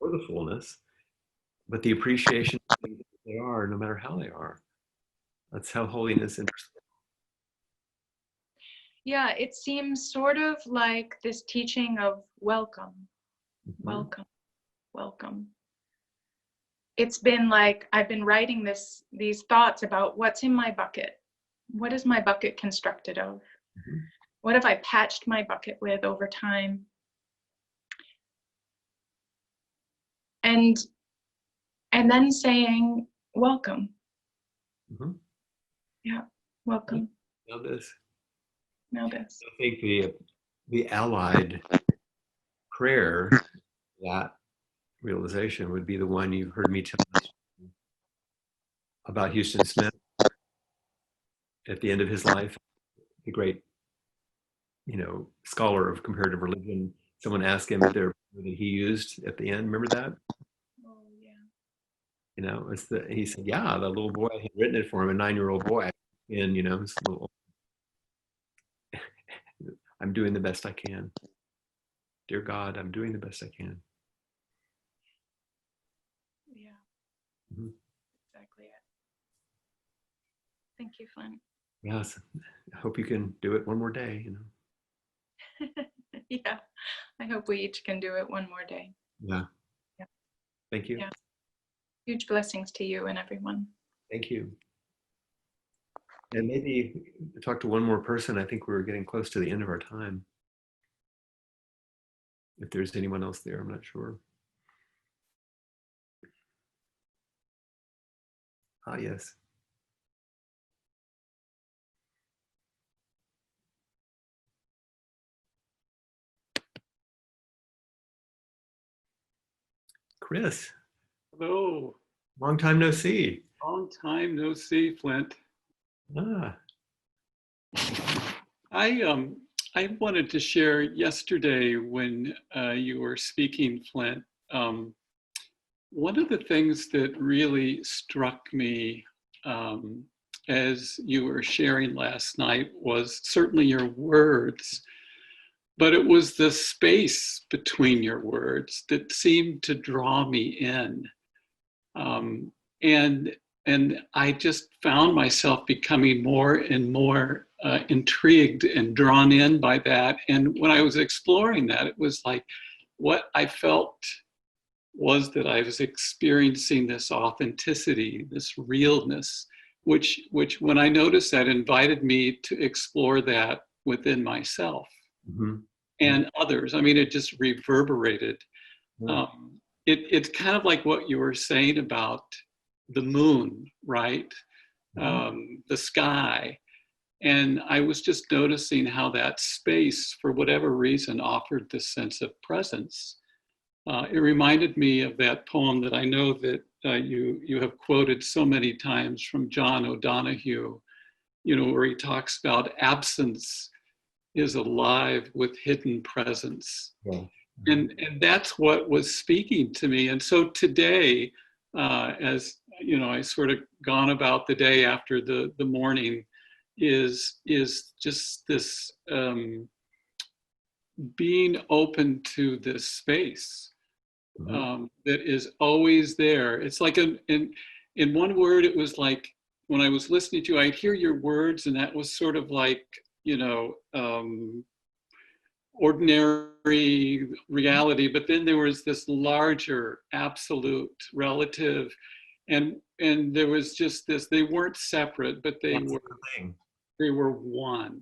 or the fullness, but the appreciation of things that they are, no matter how they are. That's how holiness enters. Yeah, it seems sort of like this teaching of welcome, welcome, welcome. It's been like I've been writing these thoughts about what's in my bucket. What is my bucket constructed of? What have I patched my bucket with over time? And then saying, welcome. Yeah, welcome. Now this. Now this. I think the allied prayer, that realization would be the one you've heard me tell us about Houston Smith at the end of his life, the great, you know, scholar of comparative religion. Someone asked him if there that he used at the end. Remember that? Oh yeah. You know, he said, yeah, the little boy had written it for him, a 9-year-old boy, and you know, his little, I'm doing the best I can. Dear God, I'm doing the best I can. Yeah. Exactly it. Thank you, Flint. Yes, I hope you can do it one more day, you know. Yeah, I hope we each can do it one more day. Yeah. Yeah. Thank you. Yeah. Huge blessings to you and everyone. Thank you. And maybe talk to one more person. I think we're getting close to the end of our time. If there's anyone else there, I'm not sure. Ah, yes. Chris, Hello. long time no see. Long time no see, Flint. Ah, I wanted to share yesterday when you were speaking, Flint. One of the things that really struck me as you were sharing last night was certainly your words, but it was the space between your words that seemed to draw me in. And I just found myself becoming more and more intrigued and drawn in by that. And when I was exploring that, it was like what I felt was that I was experiencing this authenticity, this realness, which when I noticed that, invited me to explore that within myself and others. I mean, it just reverberated. It's kind of like what you were saying about the moon, right? The sky. And I was just noticing how that space, for whatever reason, offered this sense of presence. It reminded me of that poem that I know that you have quoted so many times from John O'Donohue, where he talks about absence is alive with hidden presence. Yeah. And that's what was speaking to me. And so today, as I sort of gone about the day after the morning, is just this being open to this space that is always there. It's like in one word, it was like when I was listening to you, I'd hear your words, and that was sort of like ordinary reality, but then there was this larger absolute relative, and there was just this, they weren't separate, but they were one.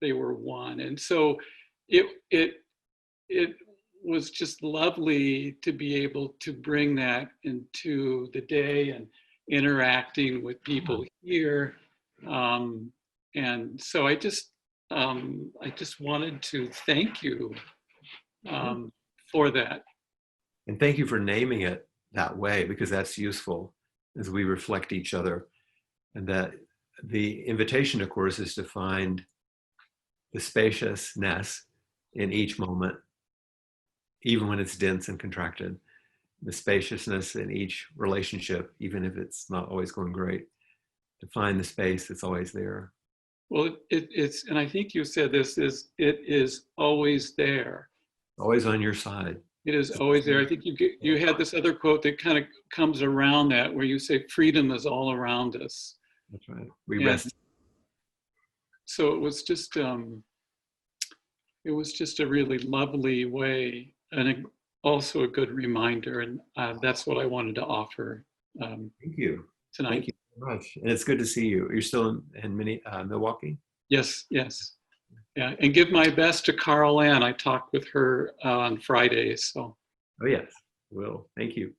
They were one. And so it was just lovely to be able to bring that into the day and interacting with people here. And so I just wanted to thank you for that. And thank you for naming it that way, because that's useful as we reflect each other. And that the invitation, of course, is to find the spaciousness in each moment, even when it's dense and contracted. The spaciousness in each relationship, even if it's not always going great. To find the space that's always there. Well, it's, and I think you said this, it is always there. Always on your side. It is always there. I think you had this other quote that kind of comes around that, where you say freedom is all around us. That's right. We rest. So it was just a really lovely way, and also a good reminder. And that's what I wanted to offer. Thank you tonight. Thank you very much. And it's good to see you. You're still in Milwaukee? Yes. Yeah, and give my best to Carl Ann. I talked with her on Friday, so. Oh yes, will. Thank you.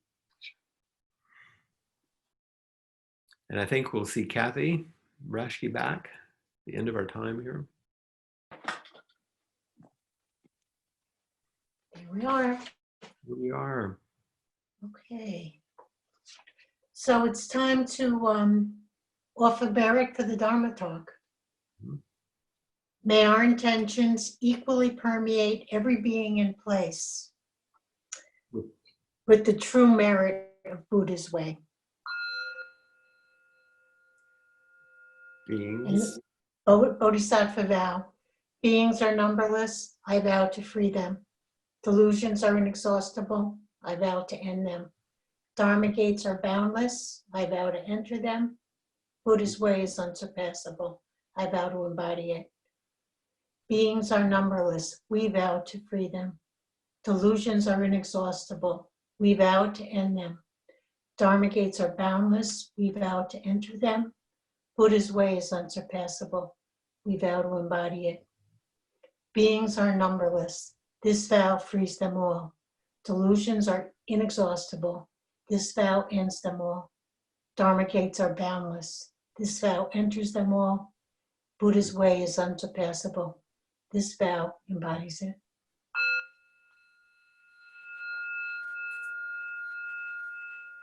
And I think we'll see Kathy Rashke back at the end of our time here. Here we are. Here we are. Okay. So it's time to offer Barrett for the Dharma talk. May our intentions equally permeate every being in place with the true merit of Buddha's way. Beings. Bodhisattva vow. Beings are numberless. I vow to free them. Delusions are inexhaustible. I vow to end them. Dharma gates are boundless. I vow to enter them. Buddha's way is unsurpassable. I vow to embody it. Beings are numberless. We vow to free them. Delusions are inexhaustible. We vow to end them. Dharma gates are boundless. We vow to enter them. Buddha's way is unsurpassable. We vow to embody it. Beings are numberless. This vow frees them all. Delusions are inexhaustible. This vow ends them all. Dharma gates are boundless. This vow enters them all. Buddha's way is unsurpassable. This vow embodies it.